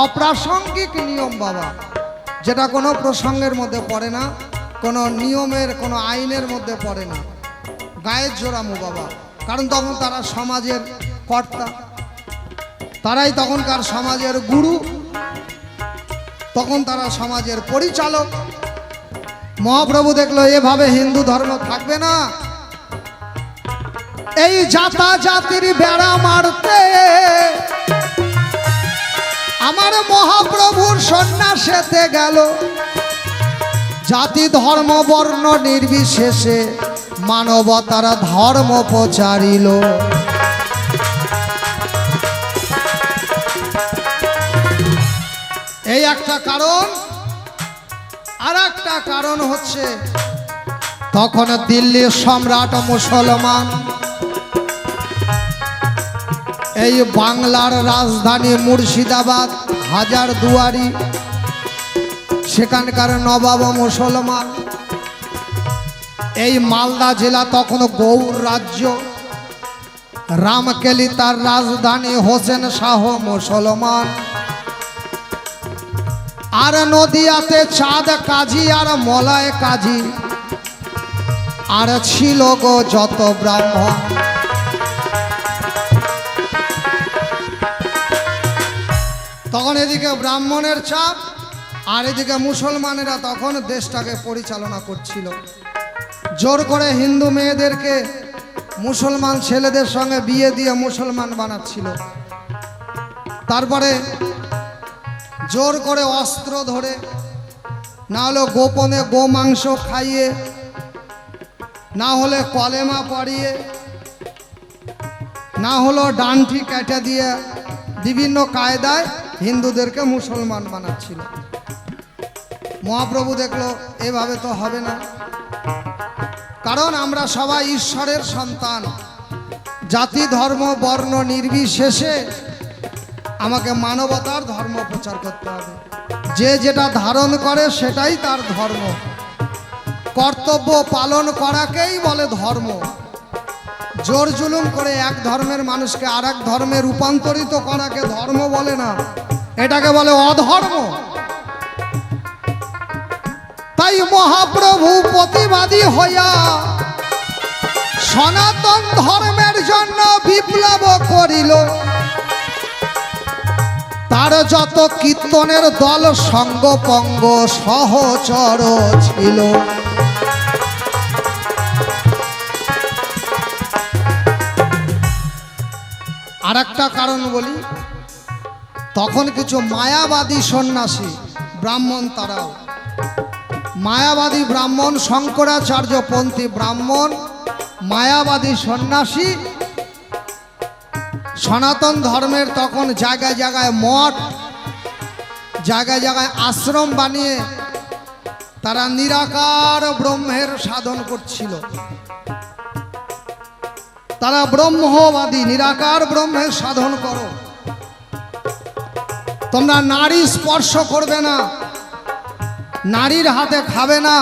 অপ্রাসঙ্গিক নিয়ম বাবা, যেটা কোনো প্রসঙ্গের মধ্যে পড়ে না, কোনো নিয়মের, কোনো আইনের মধ্যে পড়ে না। গায়ের জোরামো বাবা, কারণ তখন তারা সমাজের কর্তা, তারাই তখনকার সমাজের গুরু, তখন তারা সমাজের পরিচালক, মহাপ্রভু দেখলো এভাবে হিন্দু ধর্ম থাকবে না, এই জাতা জাতির বেড়া মারতে আমার মহাপ্রভুর সন্ন্যাসেতে গেল। জাতি ধর্ম বর্ণ নির্বিশেষে মানবতার ধর্ম প্রচারিল। এই একটা কারণ। আর একটা কারণ হচ্ছে তখন দিল্লির সম্রাট মুসলমান, এই বাংলার রাজধানী মুর্শিদাবাদ হাজারদুয়ারি, সেখানকার নবাব মুসলমান। এই মালদা জেলা তখন গৌড় রাজ্য, রামকেলি তার রাজধানী, হোসেন শাহ মুসলমান। আর নদিয়াতে চাঁদ কাজী আর মলয় কাজী, আর ছিল গো যত ব্রাহ্মণ। তখন এদিকে ব্রাহ্মণের চাপ, আর এদিকে মুসলমানেরা তখন দেশটাকে পরিচালনা করছিল। জোর করে হিন্দু মেয়েদেরকে মুসলমান ছেলেদের সঙ্গে বিয়ে দিয়ে মুসলমান বানাচ্ছিল। তারপরে জোর করে অস্ত্র ধরে, না হলে গোপনে গোমাংস খাইয়ে, না হলে কলেমা পড়িয়ে, না হলো ডান্ঠি কেটে দিয়ে বিভিন্ন কায়দায় হিন্দুদেরকে মুসলমান বানাচ্ছিল। মহাপ্রভু দেখলো এভাবে তো হবে না, কারণ আমরা সবাই ঈশ্বরের সন্তান। জাতি ধর্ম বর্ণ নির্বিশেষে আমাকে মানবতার ধর্ম প্রচার করতে হবে। যে যেটা ধারণ করে সেটাই তার ধর্ম। কর্তব্য পালন করাকেই বলে ধর্ম। জোর জুলুম করে এক ধর্মের মানুষকে আর এক ধর্মে রূপান্তরিত করাকে ধর্ম বলে না, এটাকে বলে অধর্ম। তাই মহাপ্রভু প্রতিবাদী হইয়া সনাতন ধর্মের জন্য বিপ্লব করিল। তার যত কীর্তনের দল সঙ্গপঙ্গ সহচর ছিল। আর একটা কারণ বলি, তখন কিছু মায়াবাদী সন্ন্যাসী ব্রাহ্মণ, তারাও মায়াবাদী ব্রাহ্মণ, শঙ্করাচার্যপন্থী ব্রাহ্মণ, মায়াবাদী সন্ন্যাসী, সনাতন ধর্মের তখন জায়গায় জায়গায় মঠ, জায়গায় জায়গায় আশ্রম বানিয়ে তারা নিরাকার ব্রহ্মের সাধন করছিল। তারা ব্রহ্মবাদী, নিরাকার ব্রহ্মের সাধন করো, তোমরা নারী স্পর্শ করবে না, নারীর হাতে খাবে না,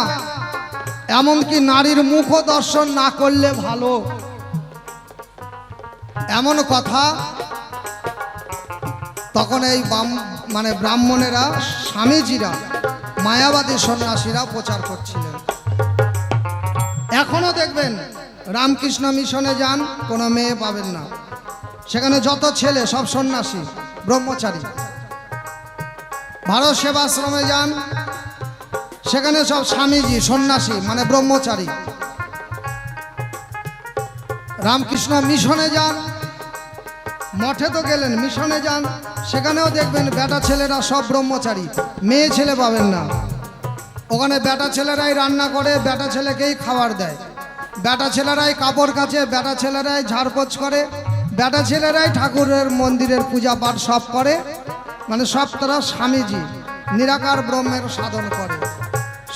এমনকি নারীর মুখ দর্শন না করলে ভালো, এমন কথা তখন এই ব্রাহ্মণেরা, স্বামীজিরা, মায়াবাদী সন্ন্যাসীরা প্রচার করছিলেন। এখনো দেখবেন রামকৃষ্ণ মিশনে যান, কোনো মেয়ে পাবেন না, সেখানে যত ছেলে সব সন্ন্যাসী ব্রহ্মচারী। ভারত সেবাশ্রমে যান, সেখানে সব স্বামীজি সন্ন্যাসী মানে ব্রহ্মচারী। রামকৃষ্ণ মিশনে যান, মঠে তো গেলেন, মিশনে যান, সেখানেও দেখবেন বেটা ছেলেরা সব ব্রহ্মচারী, মেয়ে ছেলে পাবেন না। ওখানে বেটা ছেলেরাই রান্না করে, বেটা ছেলেকেই খাবার দেয়, বেটা ছেলেরাই কাপড় কাচে, বেটা ছেলেরাই ঝাড়পোছ করে, বেটা ছেলেরাই ঠাকুরের মন্দিরের পূজা পাঠ সব করে, মানে সব তারা স্বামীজি নিরাকার ব্রহ্মের সাধন করে,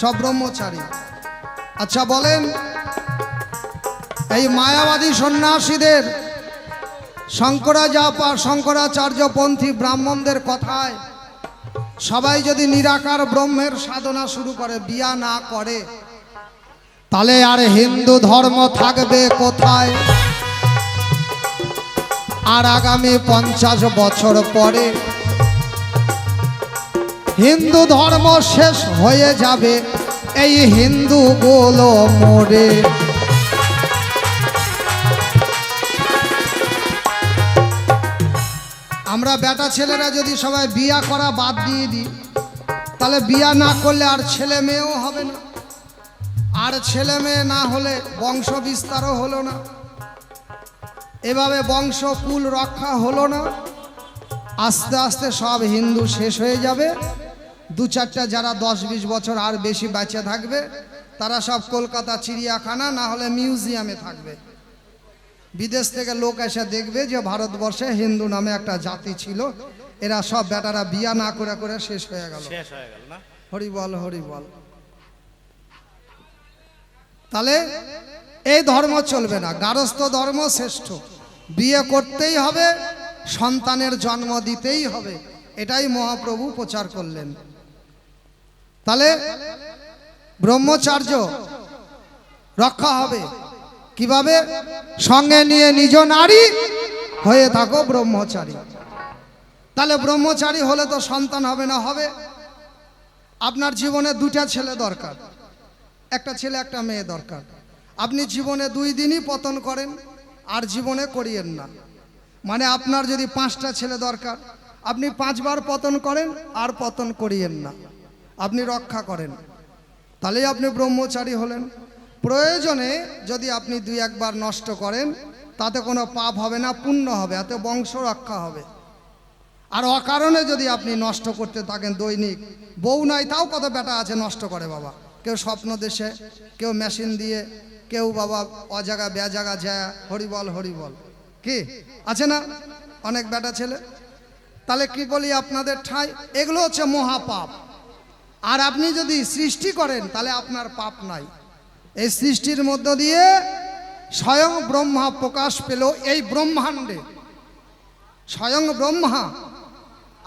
সব ব্রহ্মচারী। আচ্ছা বলেন, এই মায়াবাদী সন্ন্যাসীদের, শঙ্করাচার্যপন্থী ব্রাহ্মণদের কথায় সবাই যদি নিরাকার ব্রহ্মের সাধনা শুরু করে, বিয়া না করে, তাহলে আর হিন্দু ধর্ম থাকবে কোথায়? আর আগামী 50 বছর পরে হিন্দু ধর্ম শেষ হয়ে যাবে, এই হিন্দুগুলো মরে। আমরা বেটা ছেলেরা যদি সবাই বিয়া করা বাদ দিয়ে দিই, তাহলে বিয়া না করলে আর ছেলে মেয়েও হবে না। আর ছেলে মেয়ে না হলে বংশ বিস্তারও হলো না, এভাবে বংশ কুল রক্ষা হলো না। আস্তে আস্তে সব হিন্দু শেষ হয়ে যাবে। দু চারটা যারা 10-20 বছর আর বেশি বেঁচে থাকবে তারা সব কলকাতা চিড়িয়াখানা না হলে মিউজিয়ামে থাকবে। বিদেশ থেকে লোক এসে দেখবে যে ভারতবর্ষে হিন্দু নামে একটা জাতি ছিল, এরা সব বেটারা বিয়া না করে করে শেষ হয়ে গেল। না? হরি বল হরি বল। তাহলে এই ধর্ম চলবে না, গারস্থ ধর্ম শ্রেষ্ঠ। বিয়ে করতেই হবে, সন্তানের জন্ম দিতেই হবে, এটাই মহাপ্রভু প্রচার করলেন। তাহলে ব্রহ্মচার্য রক্ষা হবে কিভাবে? সঙ্গে নিয়ে নিজ নারী হয়ে থাকো ব্রহ্মচারী। তাহলে ব্রহ্মচারী হলে তো সন্তান হবে না? হবে। আপনার জীবনে 2টা ছেলে দরকার, একটা ছেলে একটা মেয়ে দরকার। আপনি জীবনে 2 দিনই পতন করেন আর জীবনে করিয়েন না। মানে আপনার যদি 5টা ছেলে দরকার, আপনি 5 বার পতন করেন আর পতন করিয়েন না, আপনি রক্ষা করেন, তাহলেই আপনি ব্রহ্মচারী হলেন। প্রয়োজনে যদি আপনি 2-1 বার নষ্ট করেন তাতে কোনো পাপ হবে না, পুণ্য হবে, এতে বংশ রক্ষা হবে। আর অকারণে যদি আপনি নষ্ট করতে থাকেন দৈনিক, বউ নাই তাও কত বেটা আছে নষ্ট করে বাবা, কেউ স্বপ্ন দেশে, কেউ মেশিন দিয়ে, কেউ বাবা অজাগা বেজাগা যায়, হরিবল হরিবল, কি আছে না অনেক বেটা ছেলে। তাহলে কি বলি আপনাদের ঠাই, এগুলো হচ্ছে মহাপাপ। আর আপনি যদি সৃষ্টি করেন তাহলে আপনার পাপ নাই। এই সৃষ্টির মধ্য দিয়ে স্বয়ং ব্রহ্মা প্রকাশ পেল এই ব্রহ্মাণ্ডে। স্বয়ং ব্রহ্মা,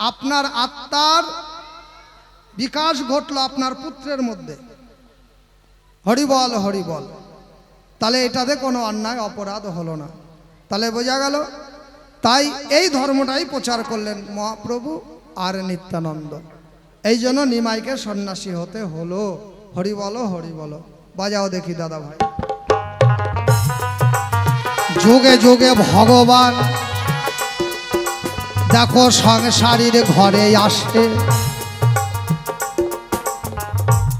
আপনার আত্মার বিকাশ ঘটলো আপনার পুত্রের মধ্যে। হরিবল হরিবল। তাহলে এটাতে কোনো অন্যায় অপরাধ হলো না। তাহলে বোঝা গেল, তাই এই ধর্মটাই প্রচার করলেন মহাপ্রভু আর নিত্যানন্দ। এই জন্য নিমাইকে সন্ন্যাসী হতে হলো। হরি বলো হরি বলো। বাজাও দেখি দাদা ভাই। যুগে যুগে ভগবান দেখো সংসারীর ঘরে আসে,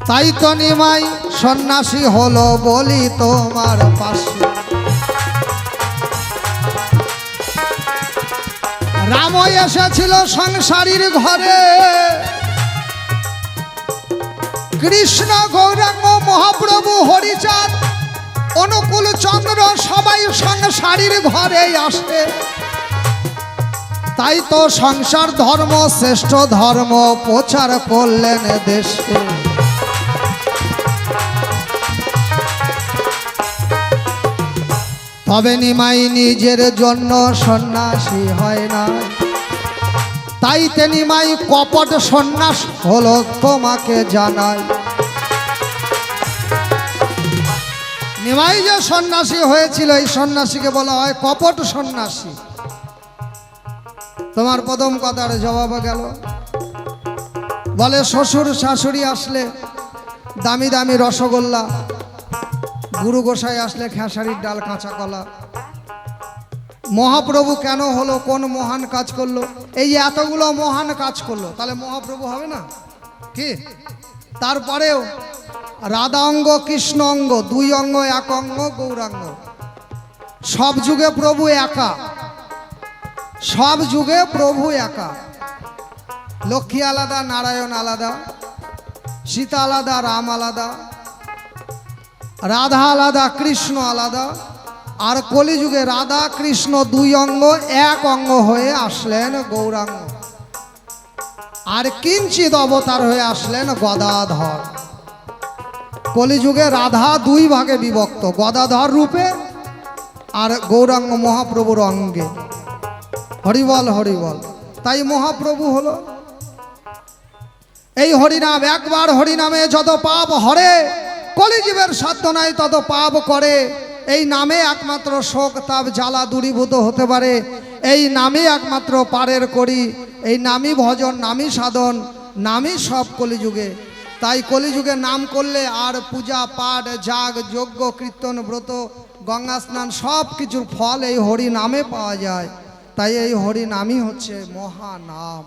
তাই তো নিমাই সন্ন্যাসী হলো বলি তোমার পাশে। রাম এসেছিল সংসারীর ঘরে, কৃষ্ণ গৌরাঙ্গ মহাপ্রভু হরিচাঁদ অনুকূল চন্দ্র সবাই সংসারীর ঘরে আসে। তাই তো সংসার ধর্ম শ্রেষ্ঠ ধর্ম প্রচার করলেন দেশে। তবে নিমাই নিজের জন্য সন্ন্যাসী হয় না, তাই তে নিমাই কপট সন্ন্যাস হলো তোমাকে জানাই। নিমাই যে সন্ন্যাসী হয়েছিল এই সন্ন্যাসীকে বলা হয় কপট সন্ন্যাসী। তোমার প্রথম কথার জবাব গেল, বলে শ্বশুর শাশুড়ি আসলে দামি দামি রসগোল্লা, গুরু গোসাই আসলে খেসারির ডাল কাঁচা কলা। মহাপ্রভু কেন হলো, কোন মহান কাজ করলো? এই এতগুলো মহান কাজ করলো, তাহলে মহাপ্রভু হবে না কি? তারপরেও রাধা অঙ্গ কৃষ্ণ অঙ্গ, 2 অঙ্গ 1 অঙ্গ গৌরাঙ্গ। সব যুগে প্রভু একা, সব যুগে প্রভু একা। লক্ষ্মী আলাদা, নারায়ণ আলাদা, সীতা আলাদা, রাম আলাদা, রাধা আলাদা, কৃষ্ণ আলাদা। আর কলিযুগে রাধা কৃষ্ণ 2 অঙ্গ 1 অঙ্গ হয়ে আসলেন গৌরাঙ্গ। আর কিঞ্চিত অবতার হয়ে আসলেন গদাধর। কলিযুগে রাধা 2 ভাগে বিভক্ত, গদাধর রূপে আর গৌরাঙ্গ মহাপ্রভুর অঙ্গে। হরিবল হরিবল। তাই মহাপ্রভু হলো এই হরিনাম। একবার হরিনামে যত পাপ হরে, কলিজীবের সাধ্য নাই তত পাপ করে। এই নামে একমাত্র শোক তাপ জ্বালা দূরীভূত হতে পারে। এই নামে একমাত্র পারের করি। এই নামই ভজন, নামই সাধন, নামই সব কলিযুগে। তাই কলিযুগে নাম করলে আর পূজা পাঠ যাগ যজ্ঞ কীর্তন ব্রত গঙ্গা স্নান সব কিছুর ফল এই হরি নামে পাওয়া যায়। তাই এই হরি নামই হচ্ছে মহানাম।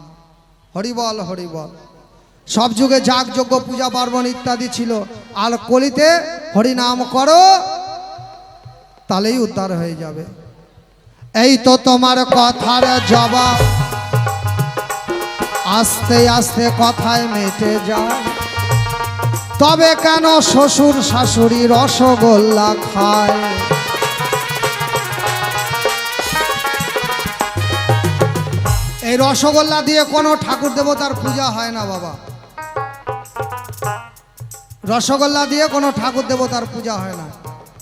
হরিবল হরিবল। সব যুগে যাগ যজ্ঞ পূজা পার্বণ ইত্যাদি ছিল, আর কলিতে হরিনাম করো, তাহলেই উদ্ধার হয়ে যাবে। এই তো তোমার কথার জবাব, আস্তে আস্তে কথায় মেটে যায়। তবে কেন শ্বশুর শাশুড়ি রসগোল্লা খায়? এই রসগোল্লা দিয়ে কোনো ঠাকুর দেবতার পূজা হয় না বাবা। রসগোল্লা দিয়ে কোনো ঠাকুর দেবতার পূজা হয় না।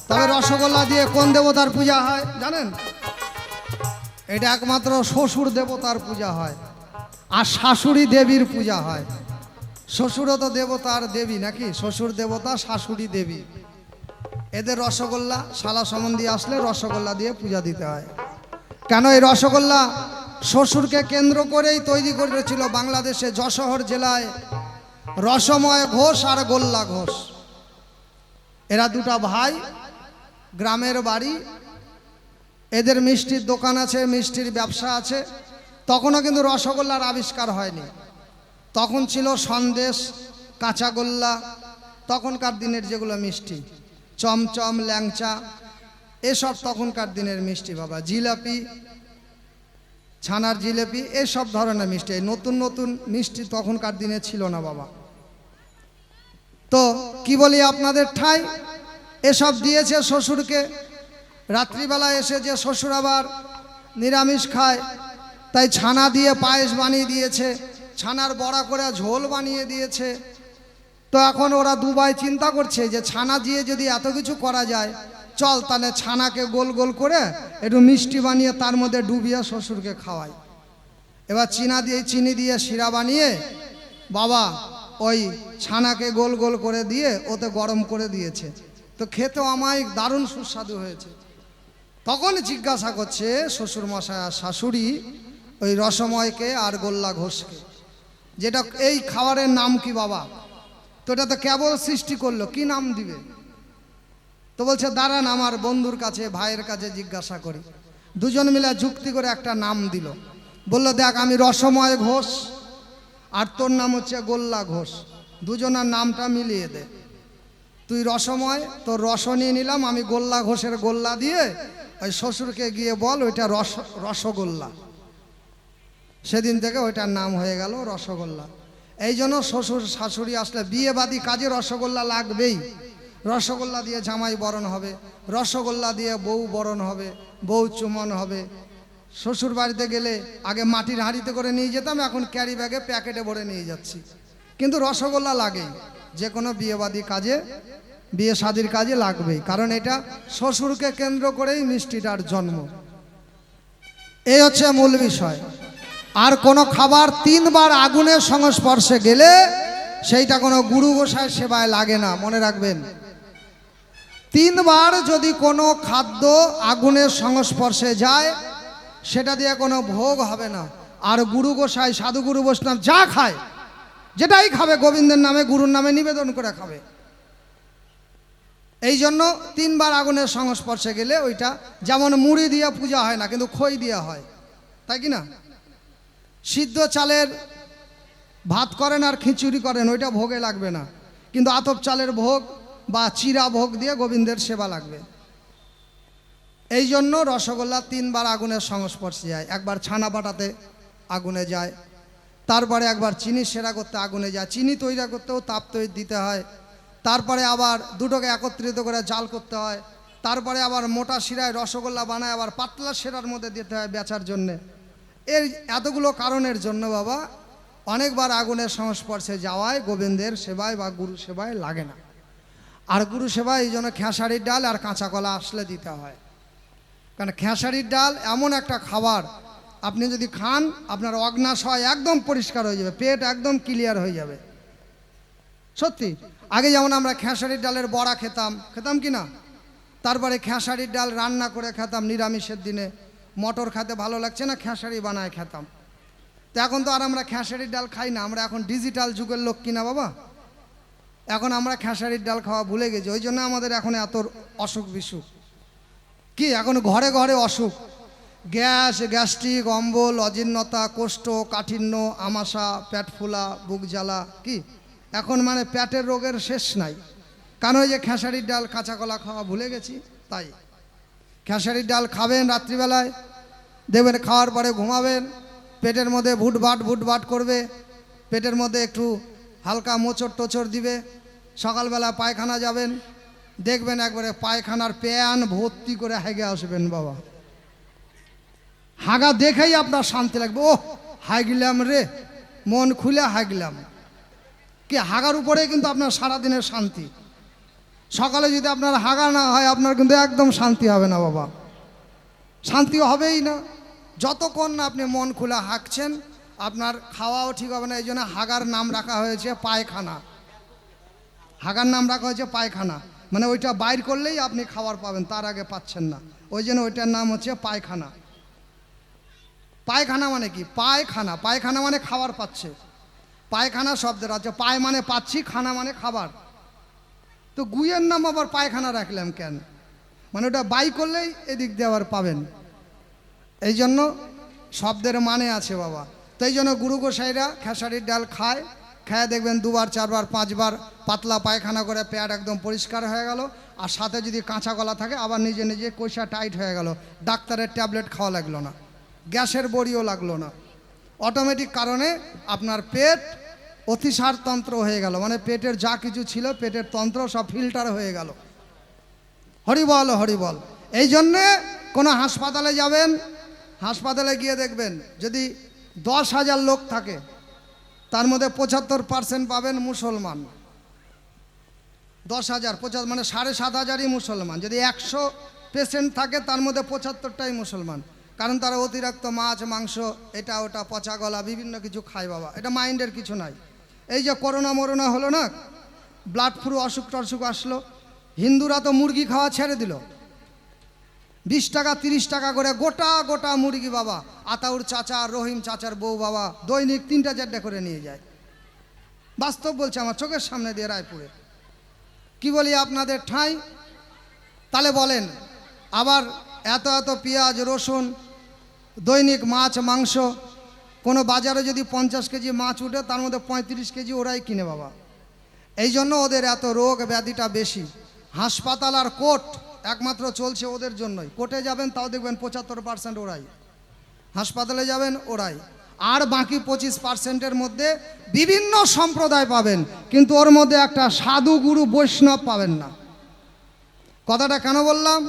তবে রসগোল্লা দিয়ে কোন দেবতার পূজা হয় জানেন? এটা একমাত্র শ্বশুর দেবতার পূজা হয়, আর শাশুড়ি দেবীর পূজা হয়। শ্বশুরও তো দেবতার দেবী নাকি? শ্বশুর দেবতা, শাশুড়ি দেবী। এদের রসগোল্লা শালা সম্বন্ধী আসলে রসগোল্লা দিয়ে পূজা দিতে হয়। কেন? এই রসগোল্লা শ্বশুরকে কেন্দ্র করেই তৈরি করেছিল বাংলাদেশে যশোর জেলায় রসময় ঘোষ আর গোল্লা ঘোষ। এরা দুটা ভাই, গ্রামের বাড়ি, এদের মিষ্টির দোকান আছে, মিষ্টির ব্যবসা আছে। তখনও কিন্তু রসগোল্লার আবিষ্কার হয়নি। তখন ছিল সন্দেশ, কাঁচাগোল্লা, তখনকার দিনের যেগুলো মিষ্টি, চমচম, ল্যাংচা, এসব তখনকার দিনের মিষ্টি বাবা। জিলাপি, ছানার জিলাপি, এসব ধরনের মিষ্টি। এই নতুন নতুন মিষ্টি তখনকার দিনে ছিল না বাবা। তো কি বলি আপনাদের ঠাই, এসব দিয়েছে শ্বশুরকে। রাত্রিবেলা এসে যে শ্বশুর আবার নিরামিষ খায়, তাই ছানা দিয়ে পায়েস বানিয়ে দিয়েছে, ছানার বড়া করে ঝোল বানিয়ে দিয়েছে। তো এখন ওরা দুবাই চিন্তা করছে যে ছানা দিয়ে যদি এত কিছু করা যায়, চল তাহলে ছানাকে গোল গোল করে একটু মিষ্টি বানিয়ে তার মধ্যে ডুবিয়ে শ্বশুরকে খাওয়াই। এবার চিনি দিয়ে শিরা বানিয়ে বাবা ওই ছানাকে গোল গোল করে দিয়ে ওতে গরম করে দিয়েছে। তো খেতেও আমায় দারুণ সুস্বাদু হয়েছে। তখন জিজ্ঞাসা করছে শ্বশুর মশাই আর শাশুড়ি ওই রসময়কে আর গোল্লা ঘোষকে, যেটা এই খাবারের নাম কি বাবা? তো এটা তো কেবল সৃষ্টি করলো, কি নাম দিবে? তো বলছে দাঁড়ান আমার বন্ধুর কাছে, ভাইয়ের কাছে জিজ্ঞাসা করি। দুজন মিলে যুক্তি করে একটা নাম দিল। বলল দেখ, আমি রসময় ঘোষ আর তোর নাম হচ্ছে গোল্লা ঘোষ, দুজনের নামটা মিলিয়ে দে। তুই রসময়, তোর রস নিয়ে নিলাম, আমি গোল্লা ঘোষের গোল্লা দিয়ে ওই শ্বশুরকে গিয়ে বল ওইটা রসগোল্লা। সেদিন থেকে ওইটার নাম হয়ে গেল রসগোল্লা। এই জন্য শ্বশুর শাশুড়ি আসলে বিয়ে বাদী কাজে রসগোল্লা লাগবেই। রসগোল্লা দিয়ে জামাই বরণ হবে, রসগোল্লা দিয়ে বউ বরণ হবে, বউ চুমন হবে। শ্বশুর বাড়িতে গেলে আগে মাটির হাঁড়িতে করে নিয়ে যেতাম, এখন ক্যারি ব্যাগে প্যাকেটে ভরে নিয়ে যাচ্ছি। কিন্তু রসগোল্লা লাগেই, যে কোনো বিয়েবাদী কাজে, বিয়ে শাদির কাজে লাগবেই, কারণ এটা শ্বশুরকে কেন্দ্র করেই মিষ্টিটার জন্ম। এই হচ্ছে মূল বিষয়। আর কোনো খাবার 3 বার আগুনের সংস্পর্শে গেলে সেইটা কোনো গুরু গোসাই সেবায় লাগে না, মনে রাখবেন। 3 বার যদি কোনো খাদ্য আগুনের সংস্পর্শে যায়, সেটা দিয়ে কোনো ভোগ হবে না। আর গুরু গোসাই, সাধুগুরু বৈষ্ণব যা খায়, যেটাই খাবে গোবিন্দের নামে, গুরুর নামে নিবেদন করে খাবে। এই জন্য 3 বার আগুনের সংস্পর্শে গেলে ওইটা, যেমন মুড়ি দিয়ে পূজা হয় না, কিন্তু খই দেওয়া হয়, তাই কি না? সিদ্ধ চালের ভাত করেন আর খিচুড়ি করেন, ওইটা ভোগে লাগবে না, কিন্তু আতপ চালের ভোগ বা চিরা ভোগ দিয়ে গোবিন্দের সেবা লাগবে। এই জন্য রসগোল্লা 3 বার আগুনের সংস্পর্শে যায়। একবার ছানা বাটাতে আগুনে যায়, তারপরে একবার চিনি সেরা করতে আগুনে যায়, চিনি তৈরি করতেও তাপ তৈরি দিতে হয়, তারপরে আবার দুটোকে একত্রিত করে জাল করতে হয়, তারপরে আবার মোটা শিরায় রসগোল্লা বানায় আবার পাতলা শিরার মধ্যে দিতে হয় বেচার জন্যে। এর এতগুলো কারণের জন্য বাবা অনেকবার আগুনের সংস্পর্শে যাওয়ায় গোবিন্দের সেবায় বা গুরু সেবায় লাগে না। আর গুরু সেবায় এই জন্য খেসারির ডাল আর কাঁচা কলা আসলে দিতে হয়। কারণ খেসারির ডাল এমন একটা খাবার, আপনি যদি খান আপনার অগ্নাশয় একদম পরিষ্কার হয়ে যাবে, পেট একদম ক্লিয়ার হয়ে যাবে। সত্যি, আগে যেমন আমরা খেসারির ডালের বড়া খেতাম কি না? তারপরে খেসারির ডাল রান্না করে খেতাম নিরামিষের দিনে, মটর খেতে ভালো লাগছে না, খেসারি বানায় খেতাম। তো এখন তো আর আমরা খেসারির ডাল খাই না, আমরা এখন ডিজিটাল যুগের লোক কিনা বাবা। এখন আমরা খেসারির ডাল খাওয়া ভুলে গেছি, ওই জন্য আমাদের এখন এত অসুখ বিসুখ। কি এখন ঘরে ঘরে অসুখ, গ্যাস, গ্যাস্ট্রিক, অম্বল, অজীর্ণতা, কোষ্ঠ কাঠিন্য, আমাশা, পেট ফোলা, বুক জ্বালা, কি এখন মানে পেটের রোগের শেষ নাই। কারণ ওই যে খেসারির ডাল কাঁচা কলা খাওয়া ভুলে গেছি, তাই খেসারির ডাল খাবেন রাত্রিবেলায়, দেখবেন খাওয়ার পরে ঘুমাবেন, পেটের মধ্যে ভুটভাট করবে, পেটের মধ্যে একটু হালকা মোচড় টোচড় দিবে, সকালবেলা পায়খানা যাবেন, দেখবেন একবারে পায়খানার প্যান ভর্তি করে হেগে আসবেন বাবা। হাগা দেখেই আপনার শান্তি লাগবে, ও হাগলাম রে, মন খুলে হাগলাম। কি হাগার উপরেই কিন্তু আপনার সারাদিনের শান্তি। সকালে যদি আপনার হাগা না হয় আপনার কিন্তু একদম শান্তি হবে না বাবা, শান্তি হবেই না। যতক্ষণ না আপনি মন খুলে হাঁকছেন আপনার খাওয়াও ঠিক হবে না। এই জন্য হাগার নাম রাখা হয়েছে পায়খানা। হাগার নাম রাখা হয়েছে পায়খানা, মানে ওইটা বাইর করলেই আপনি খাবার পাবেন, তার আগে পাচ্ছেন না, ওই জন্য ওইটার নাম হচ্ছে পায়খানা। পায়খানা মানে কি? পায়খানা, পায়খানা মানে খাবার পাচ্ছে। পায়খানা শব্দের আছে, পায় মানে পাচ্ছি, খানা মানে খাবার। তো গুইয়ের নাম আবার পায়খানা রাখলাম কেন? মানে ওটা বাই করলেই এদিক দিয়ে আবার পাবেন, এই জন্য শব্দের মানে আছে বাবা। তো এই জন্য গুরু গোসাইরা খেসারির ডাল খায়, খেয়ে দেখবেন 2 বার 4 বার 5 বার পাতলা পায়খানা করে পেট একদম পরিষ্কার হয়ে গেল। আর সাথে যদি কাঁচা গলা থাকে আবার নিজে নিজে কষা টাইট হয়ে গেল, ডাক্তারের ট্যাবলেট খাওয়া লাগলো না, গ্যাসের বড়িও লাগলো না, অটোমেটিক কারণে আপনার পেট অতিসার তন্ত্র হয়ে গেল, মানে পেটের যা কিছু ছিল পেটের তন্ত্র সব ফিল্টার হয়ে গেল। হরিবল হরিবল। এই জন্যে কোনো হাসপাতালে যাবেন, হাসপাতালে গিয়ে দেখবেন যদি 10,000 লোক থাকে তার মধ্যে 75% পাবেন মুসলমান। 10,000 75 মানে 7,500ই মুসলমান। যদি 100 পেশেন্ট থাকে তার মধ্যে 75টাই মুসলমান, কারণ তারা অতিরিক্ত মাছ মাংস এটা ওটা পচা গলা বিভিন্ন কিছু খায় বাবা, এটা মাইন্ডের কিছু নাই। এই যে করোনা মরোনা হলো না, ব্লাড ফ্লু অসুখ টসুখ আসলো, হিন্দুরা তো মুরগি খাওয়া ছেড়ে দিল। 20 টাকা 30 টাকা করে গোটা গোটা মুরগি বাবা, আতাউর চাচা রহিম চাচার বউ বাবা দৈনিক 3টা 4টা করে নিয়ে যায়। বাস্তব বলছে, আমার চোখের সামনে দিয়ে রায়পুরে। কি বলি আপনাদের ঠাঁই? তাহলে বলেন, আবার এত এত পেঁয়াজ রসুন, দৈনিক মাছ মাংস, কোনো বাজারে যদি 50 কেজি মাছ উঠে তার মধ্যে 35 কেজি ওরাই কিনে বাবা। এই জন্য ওদের এত রোগ ব্যাধিটা বেশি। হাসপাতাল আর কোর্ট একমাত্র চলছে ওদের জন্যই। কোর্টে যাবেন তাও দেখবেন 75% ওরাই, হাসপাতালে যাবেন ওরাই, আর বাকি 25%-এর মধ্যে বিভিন্ন সম্প্রদায় পাবেন, কিন্তু ওর মধ্যে একটা সাধু গুরু বৈষ্ণব পাবেন না। কথাটা কেন বললাম?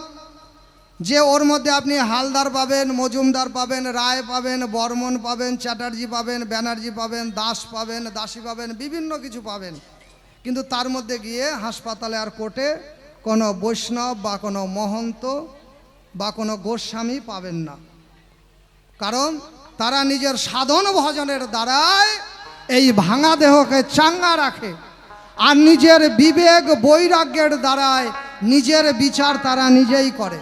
যে ওর মধ্যে আপনি হালদার পাবেন, মজুমদার পাবেন, রায় পাবেন, বর্মন পাবেন, চ্যাটার্জি পাবেন, ব্যানার্জি পাবেন, দাস পাবেন, দাসী পাবেন, বিভিন্ন কিছু পাবেন, কিন্তু তার মধ্যে গিয়ে হাসপাতালে আর কোর্টে কোনো বৈষ্ণব বা কোনো মহন্ত বা কোনো গোস্বামী পাবেন না। কারণ তারা নিজের সাধন ভজনের দ্বারায় এই ভাঙা দেহকে চাঙ্গা রাখে, আর নিজের বিবেক বৈরাগ্যের দ্বারায় নিজের বিচার তারা নিজেই করে।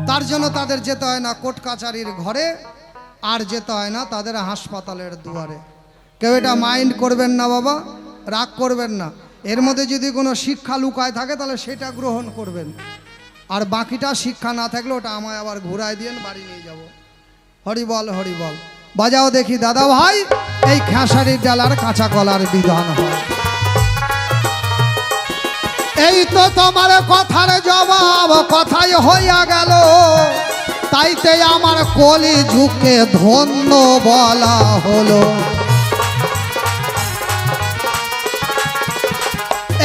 তার জন্য তাদের যেতে হয় না কোর্ট কাছারির ঘরে, আর যেতে হয় না তাদের হাসপাতালের দুয়ারে। কেউ এটা মাইন্ড করবেন না বাবা, রাগ করবেন না। এর মধ্যে যদি কোনো শিক্ষা লুকায় থাকে তাহলে সেটা গ্রহণ করবেন, আর বাকিটা শিক্ষা না থাকলে ওটা আমায় আবার ঘুরাই দিয়ে বাড়ি নিয়ে যাব। হরিবল হরিবল। বাজাও দেখি দাদা ভাই, এই খেসারির ডালার কাঁচা কলার বিধান হয়। এই তো তোমার কথার জবাব কথাই হইয়া গেল, তাইতে আমার কলি যুগকে ধন্য বলা হলো।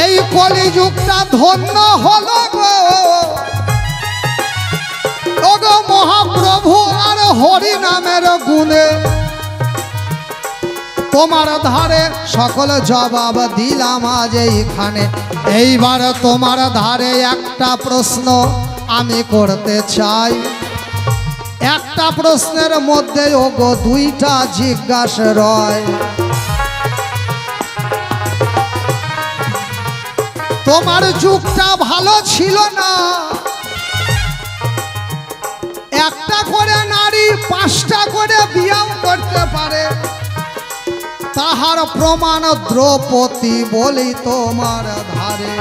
এই কলি যুগটা ধন্য হলো গো, ওগো মহাপ্রভু আর হরি নামের গুণে। তোমার ধারে সকল জবাব দিলাম আজ এইখানে। এইবার তোমার ধারে একটা প্রশ্ন আমি করতে চাই। একটা প্রশ্নের মধ্যে ওগো 2টা জিজ্ঞাসা রয়। তোমার যুগটা ভালো ছিল না, একটা করে নারী 5টা করে বিয়াম করতে পারে, তাহার প্রমাণ দ্রৌপদী বলি তোমার ধারে।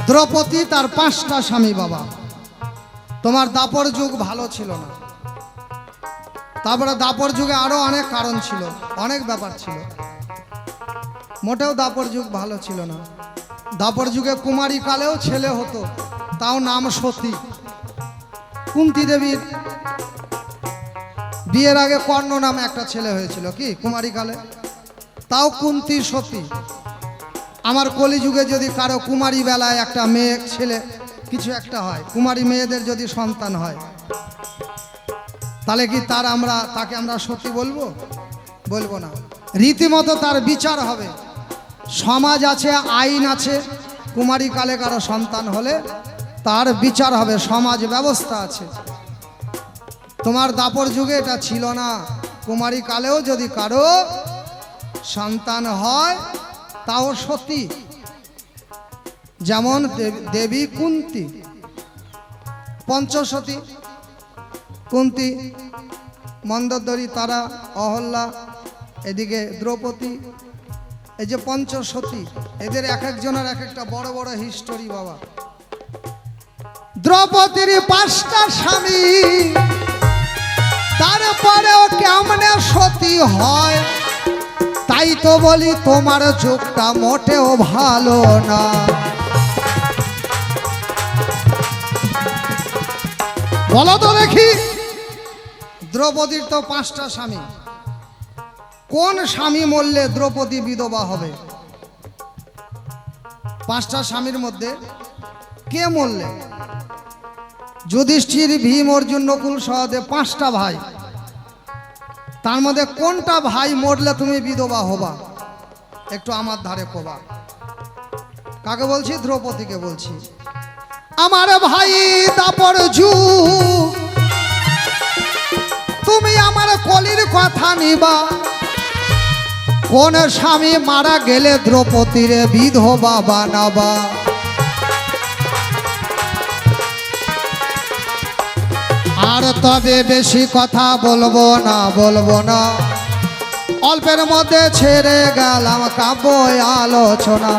দ্রৌপদী তার 5টা স্বামী বাবা। তোমার দাপর যুগ ভালো ছিল না, তারপরে দাপর যুগে আরো অনেক কারণ ছিল, অনেক ব্যাপার ছিল। মোটেও দাপর যুগ ভালো ছিল না। দাপর যুগে কুমারী কালেও ছেলে হতো, তাও নাম সতী। কুন্তী দেবীর বিয়ের আগে কর্ণ নামে একটা ছেলে হয়েছিল কি কুমারী কালে, তাও কুন্তী সতী। আমার কলিযুগে যদি কারো কুমারী বেলায় একটা মেয়ে ছেলে কিছু একটা হয়, কুমারী মেয়েদের যদি সন্তান হয়, তাহলে কি তাকে আমরা সতী বলবো? বলবো না। রীতিমতো তার বিচার হবে। সমাজ আছে, আইন আছে। কুমারী কালে কারো সন্তান হলে তার বিচার হবে, সমাজ ব্যবস্থা আছে। তোমার দাপর যুগে এটা ছিল না। কুমারী কালেও যদি কারো সন্তান হয় তাও সতী, যেমন দেবী কুন্তী পঞ্চসতী। কুন্তী, মন্দোদরী, তারা, অহল্যা, এদিকে দ্রৌপদী, এই যে পঞ্চসতী, এদের এক একজনের এক একটা বড় বড় হিস্টোরি বাবা। দ্রৌপদীর 5টা স্বামী, তারপরেও কেমনে সতী হয়? তাই তো বলি তোমার যুগটা মোটেও ভালো না। বলো তো দেখি, দ্রৌপদীর তো 5টা স্বামী, কোন স্বামী মরলে দ্রৌপদী বিধবা হবে? 5টা স্বামীর মধ্যে কে মরলে? যুধিষ্ঠির, ভীম, অর্জুন, নকুল, সহদেব, 5টা ভাই। তার মধ্যে কোনটা ভাই মরলে তুমি বিধবা হবা? একটু আমার ধারে কবা। কাকে বলছি? দ্রৌপদীকে বলছি। আমার ভাই দাপর যুগ, তুমি আমার কলির কথা নিবা। কোন স্বামী মারা গেলে দ্রৌপদীর বিধবা বানাবা? আর তবে বেশি কথা বলবো না, অল্পের মধ্যে ছেড়ে গেলাম কাব্য আলোচনা।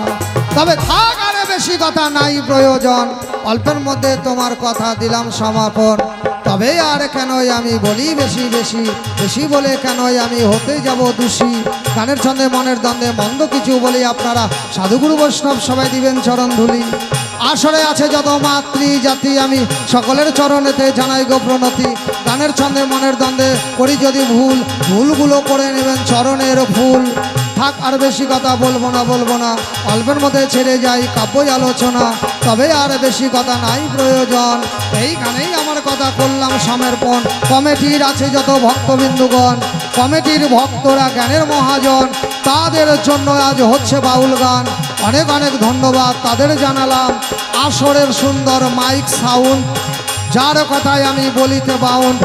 তবে থাক, আরে বেশি কথা নাই প্রয়োজন, অল্পের মধ্যে তোমার কথা দিলাম সমাপন। তবে আর কেনই আমি বলি বেশি বলে কেনই আমি হতে যাব দোষী। গানের ছন্দে মনের দ্বন্দ্বে মন্দ কিছু বলি, আপনারা সাধুগুরু বৈষ্ণব সবাই দিবেন চরণ ধুলি। আসরে আছে যত মাতৃ জাতি, আমি সকলের চরণেতে জানাই গো প্রণতি। গানের ছন্দে মনের দ্বন্দ্বে করি যদি ভুলগুলো করে নেবেন চরণের ফুল। থাক, আর বেশি কথা বলবো না, অল্পের মধ্যে ছেড়ে যাই কাব্যই আলোচনা। তবে আর বেশি কথা নাই প্রয়োজন, এইখানেই আমার কথা করলাম সমর্পণ। কমিটির আছে যত ভক্তবিন্দুগণ, কমিটির ভক্তরা জ্ঞানের মহাজন, তাদের জন্য আজ হচ্ছে বাউল গান। অনেক অনেক ধন্যবাদ তাদের জানালাম। আসরের সুন্দর মাইক সাউন্ড, যার কথায় আমি বলিতে বাউন্ড।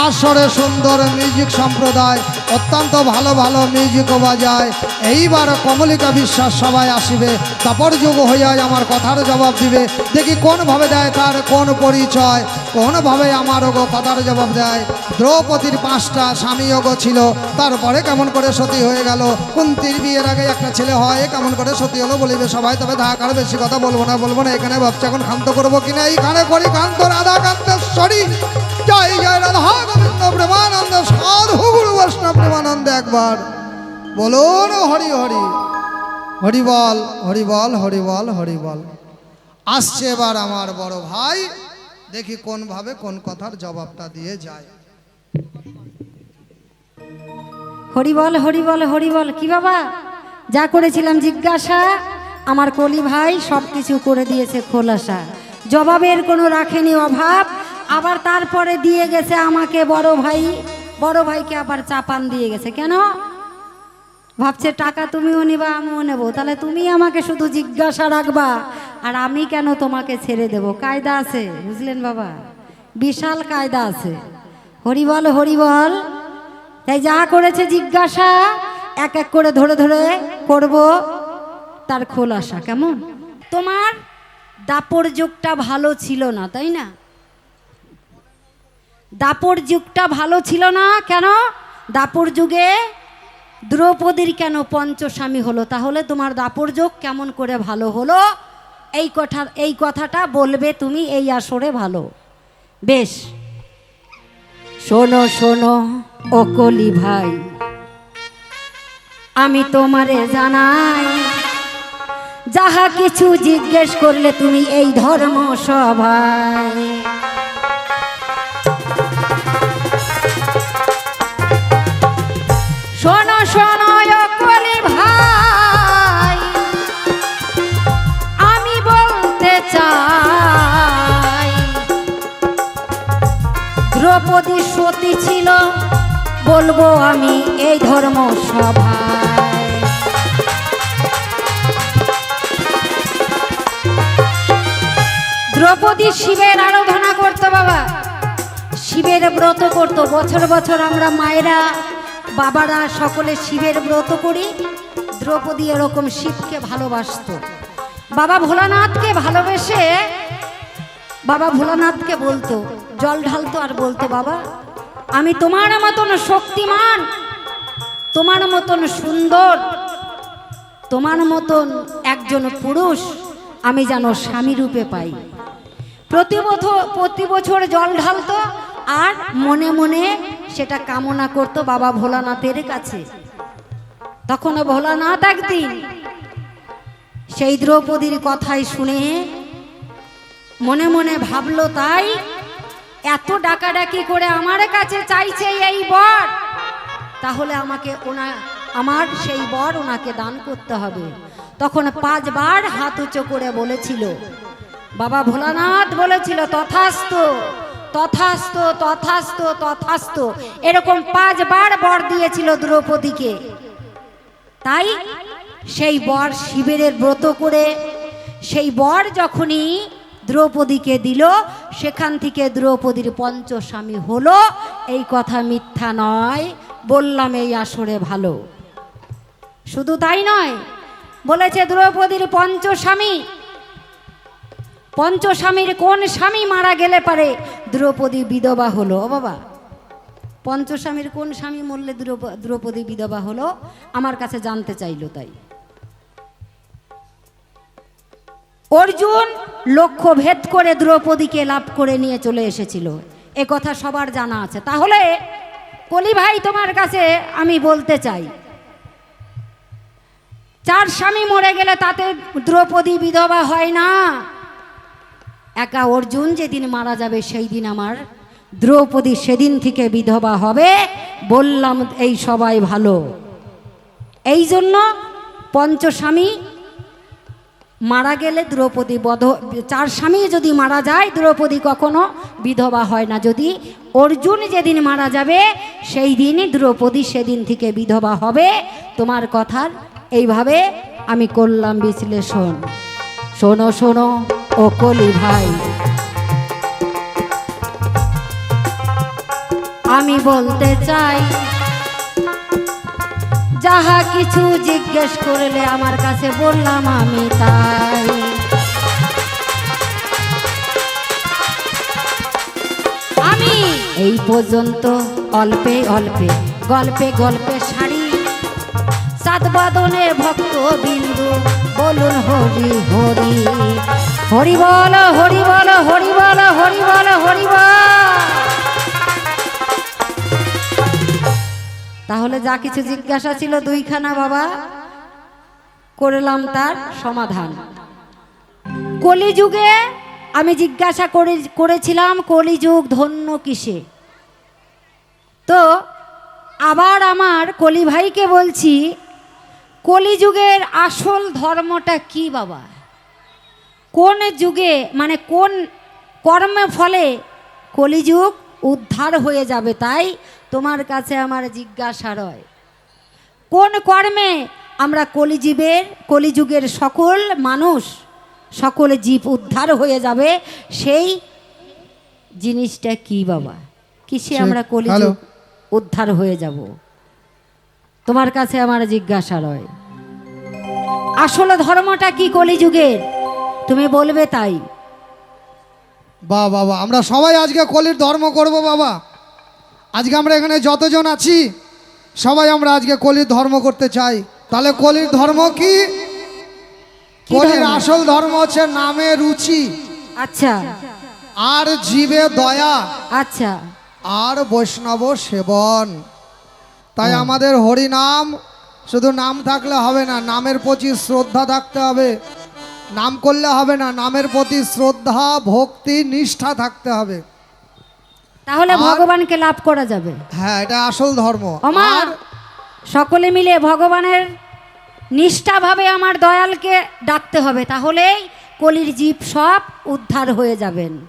আসরে সুন্দর মিউজিক সম্প্রদায়, অত্যন্ত ভালো ভালো মিউজিকও বাজায়। এইবার কমলিকা বিশ্বাস সবাই আসিবে, তারপর যুগ হইয়ায় আমার কথার জবাব দিবে। দেখি কোনভাবে দেয় তার কোন পরিচয়, কোনভাবে আমারও কথার জবাব দেয়। দ্রৌপদীর 5টা স্বামীয়োগ ছিল, তারপরে কেমন করে সতী হয়ে গেল? কুন্তীর বিয়ের আগে একটা ছেলে হয়, কেমন করে সতী হলো বলিবে সবাই। তবে থাক, আর বেশি কথা বলবো না, এখানে ভাবছি এখন ক্ষান্ত করবো কিনা। এইখানে করি কান্ত রাধা কান্তেশ্বরী, জয় জয় রাধা গোবিন্দ প্রেমানন্দ, সাধু গুরু বৈষ্ণব প্রেমানন্দ। একবার বলুন হরি হরি, হরি বল, হরি বল, হরি বল, হরি বল। আসছে এবার আমার বড় ভাই, দেখি কোনভাবে কোন কথার জবাবটা দিয়ে যায়। হরি বল, হরি বল, হরি বল। কি বাবা, যা করেছিলাম জিজ্ঞাসা, আমার কলি ভাই সব কিছু করে দিয়েছে খোলাসা। জবাবের কোনো রাখেনি অভাব। আবার তারপরে দিয়ে গেছে আমাকে বড় ভাইকে আবার চাপান দিয়ে গেছে। কেন ভাবছে টাকা তুমিও নিবা আমিও নেব, তাহলে তুমি আমাকে শুধু জিজ্ঞাসা রাখবা আর আমি কেন তোমাকে ছেড়ে দেব? কায়দা আছে, বুঝলেন বাবা, বিশাল কায়দা আছে। হরি বল, হরি বল। তাই যা করেছে জিজ্ঞাসা এক এক করে ধরে ধরে করব তার খোলাসা। কেমন? তোমার দাপর যুগটা ভালো ছিল না, তাই না? দাপর যুগটা ভালো ছিল না। কেন? দাপর যুগে দ্রৌপদীর কেন পঞ্চস্বামী হলো? তাহলে তোমার দাপর যুগ কেমন করে ভালো হলো? এই কথাটা বলবে তুমি এই আসরে। ভালো, বেশ। শোনো শোনো ও কলি ভাই, আমি তোমারে জানাই, যাহা কিছু জিজ্ঞেস করলে তুমি এই ধর্ম সভায়। শোনো শোনো কলি ভাই, আমি বলতে চাই, দ্রৌপদী সতী ছিল, বলবো আমি এই ধর্ম সভায়। দ্রৌপদী শিবের আরাধনা করতো বাবা, শিবের ব্রত করতো। বছর বছর আমরা মায়েরা বাবারা সকলে শিবের ব্রত করি। দ্রৌপদী এরকম শিবকে ভালোবাসতো। বাবা ভোলানাথকে ভালোবেসে বাবা ভোলানাথকে বলতো, জল ঢালতো আর বলতো, বাবা আমি তোমার মতন শক্তিমান, তোমার মতন সুন্দর, তোমার মতন একজন পুরুষ আমি যেন স্বামী রূপে পাই। প্রতি বছর জল ঢালতো আর মনে মনে সেটা কামনা করতো বাবা ভোলানাথের কাছে। তখন ভোলানাথ একদিন সেই দ্রৌপদীর কথাই শুনে মনে মনে ভাবলো, তাই এত ডাকাডাকি করে আমার কাছে চাইছে এই বর, তাহলে আমাকে আমার সেই বর ওনাকে দান করতে হবে। তখন 5 বার হাত উঁচু করে বলেছিল, বাবা ভোলানাথ বলেছিল, তথাস্তু তথাস্তু তথাস্তু তথাস্তু, এরকম 5 বার বর দিয়েছিল দ্রৌপদীকে। তাই সেই বর শিবের ব্রত করে সেই বর যখনই দ্রৌপদীকে দিল, সেখান থেকে দ্রৌপদীর পঞ্চস্বামী হলো। এই কথা মিথ্যা নয়, বললাম এই আসরে ভালো। শুধু তাই নয়, বলেছে দ্রৌপদীর পঞ্চস্বামী। পঞ্চস্বামীর কোন স্বামী মারা গেলে পারে দ্রৌপদী বিধবা হলো? ও বাবা, পঞ্চস্বামীর কোন স্বামী মরলে দ্রৌপদী বিধবা হলো? আমার কাছে জানতে চাইলো। তাই অর্জুন লক্ষ্য ভেদ করে দ্রৌপদীকে লাভ করে নিয়ে চলে এসেছিল, এ কথা সবার জানা আছে। তাহলে কলি ভাই তোমার কাছে আমি বলতে চাই, 4 স্বামী মরে গেলে তাতে দ্রৌপদী বিধবা হয় না। একা অর্জুন যেদিন মারা যাবে সেই দিন আমার দ্রৌপদী সেদিন থেকে বিধবা হবে। বললাম এই সবাই ভালো। এই জন্য পঞ্চস্বামী মারা গেলে দ্রৌপদী 4 স্বামী যদি মারা যায় দ্রৌপদী কখনো বিধবা হয় না। যদি অর্জুন যেদিন মারা যাবে সেই দিনই দ্রৌপদী সেদিন থেকে বিধবা হবে। তোমার কথার এইভাবে আমি করলাম বিশ্লেষণ। শোনো শোনো ও কলি ভাই, আমি বলতে চাই, যাহা কিছু জিজ্ঞেস করলে আমার কাছে বললাম আমি তাই। আমি এই পর্যন্ত অল্পে অল্পে গল্পে গল্পে সারি 7 বদনে ভক্ত বিন্দু বলুন হরি হরি হরি বল হরি বল হরি বল হরি বল হরি বল। তাহলে যা কিছু জিজ্ঞাসা ছিল 2খানা বাবা করলাম তার সমাধান। কলিযুগে আমি জিজ্ঞাসা করেছিলাম কলিযুগ ধন্য কিসে। তো আবার আমার কলি ভাইকে বলছি, কলিযুগের আসল ধর্মটা কি বাবা? কোন যুগে মানে কোন কর্মের ফলে কলিযুগ উদ্ধার হয়ে যাবে? তাই তোমার কাছে আমার জিজ্ঞাসা রয়, কোন কর্মে আমরা কলিযুগের সকল মানুষ সকল জীব উদ্ধার হয়ে যাবে? সেই জিনিসটা কি বাবা? কিসে আমরা কলিযুগ উদ্ধার হয়ে যাব? তোমার কাছে আমার জিজ্ঞাসা রয়, আসল ধর্মটা কি কলিযুগের? তুমি বলবে তাই। বাবা আমরা সবাই আজকে কলির ধর্ম করব বাবা। আজকে আমরা এখানে যতজন আছি সবাই আমরা আজকে কলির ধর্ম করতে চাই। তাহলে কলির ধর্ম কি? কলির আসল ধর্ম হচ্ছে নামে রুচি, আচ্ছা, আর জীবে দয়া, আচ্ছা, আর বৈষ্ণব সেবন। তাই আমাদের হরি নাম শুধু নাম থাকলে হবে না, নামের প্রতি শ্রদ্ধা থাকতে হবে। নাম করলে হবে না, নামের প্রতি শ্রদ্ধা ভক্তি নিষ্ঠা থাকতে হবে। তাহলে আর- ভগবানকে লাভ করা যাবে। হ্যাঁ, এটা আসল ধর্ম। ওমা আর সকলে মিলে ভগবানের নিষ্ঠাভাবে আমার দয়ালকে ডাকতে হবে, তাহলেই কলির জীব সব উদ্ধার হয়ে যাবেন।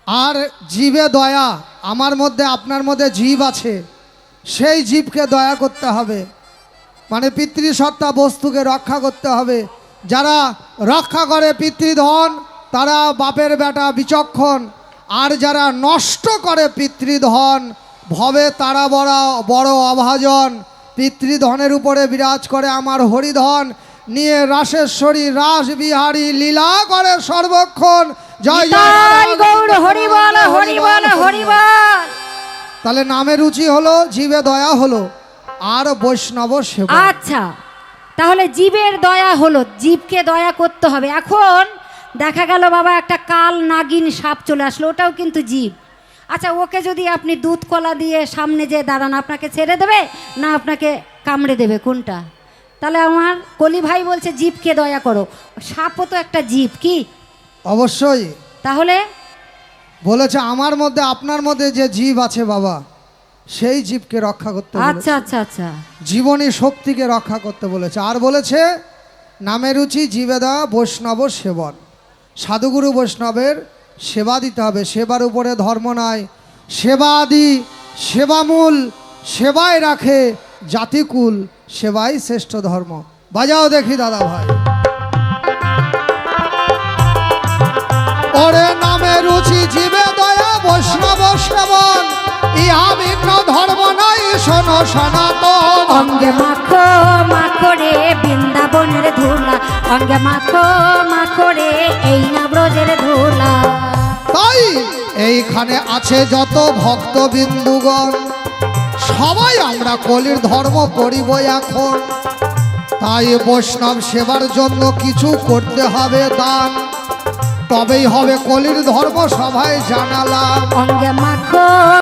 আর জীবে দয়া, আমার মধ্যে আপনার মধ্যে জীব আছে, সেই জীবকে দয়া করতে হবে। মানে পিতৃসত্তা বস্তুকে রক্ষা করতে হবে। যারা রক্ষা করে পিতৃধন তারা বাপের বেটা বিচক্ষণ, আর যারা নষ্ট করে পিতৃধন ভবে তারা বড় বড় অভাজন। পিতৃধনের উপরে বিরাজ করে আমার হরিধন, নিয়ে রাসেশ্বরী রাস বিহারী লীলা করে সর্বক্ষণ। জয় জয় নিতাই রাধা গৌর হরি বল, হরি বল, হরি বল। তাহলে নামে রুচি হলো, জীবে দয়া হলো, আর বৈষ্ণব সেবা। আচ্ছা, তাহলে জীবের দয়া হলো, জীবকে দয়া করতে হবে। এখন দেখা গেল বাবা একটা কাল নাগিন সাপ চলে আসলো, ওটাও কিন্তু জীব। আচ্ছা, ওকে যদি আপনি দুধ কলা দিয়ে সামনে যে দাঁড়ান, আপনাকে ছেড়ে দেবে না আপনাকে কামড়ে দেবে, কোনটা? তাহলে আমার কলি ভাই বলছে জীবকে দয়া করো। সাপও তো একটা জীব, কি? অবশ্যই তাহলে বলেছে আমার মধ্যে আপনার মধ্যে যে জীব আছে বাবা, সেই জীবকে রক্ষা করতে বলেছে। আচ্ছা আচ্ছা আচ্ছা, জীবনী শক্তিকে রক্ষা করতে বলেছে। আর বলেছে নামে রুচি জীবে দেওয়া বৈষ্ণব সেবন। সাধুগুরু বৈষ্ণবের সেবা দিতে হবে, সেবার উপরে ধর্ম নয়। সেবা আদি সেবামূল, সেবায় রাখে জাতিকুল, সেবাই শ্রেষ্ঠ ধর্ম। বাজাও দেখি দাদা ভাই। ওরে নামে রুচি জীবে দয়া বৈষ্ণব সেবন, ইহা ভিন্ন ধর্ম নাই শোনো সনাতন। অঙ্গে মাখো মাখো রে বৃন্দাবনের ধুলা, অঙ্গে মাখো মাখো রে এই না ব্রজের ধুলা। তাই এইখানে আছে যত ভক্তবিন্দুগণ, সবাই আমরা কলির ধর্ম করিব এখন। তাই বৈষ্ণব সেবার জন্য কিছু করতে হবে দান, তবেই হবে কলির ধর্ম সবাই জানালাম। অঙ্গে মাখো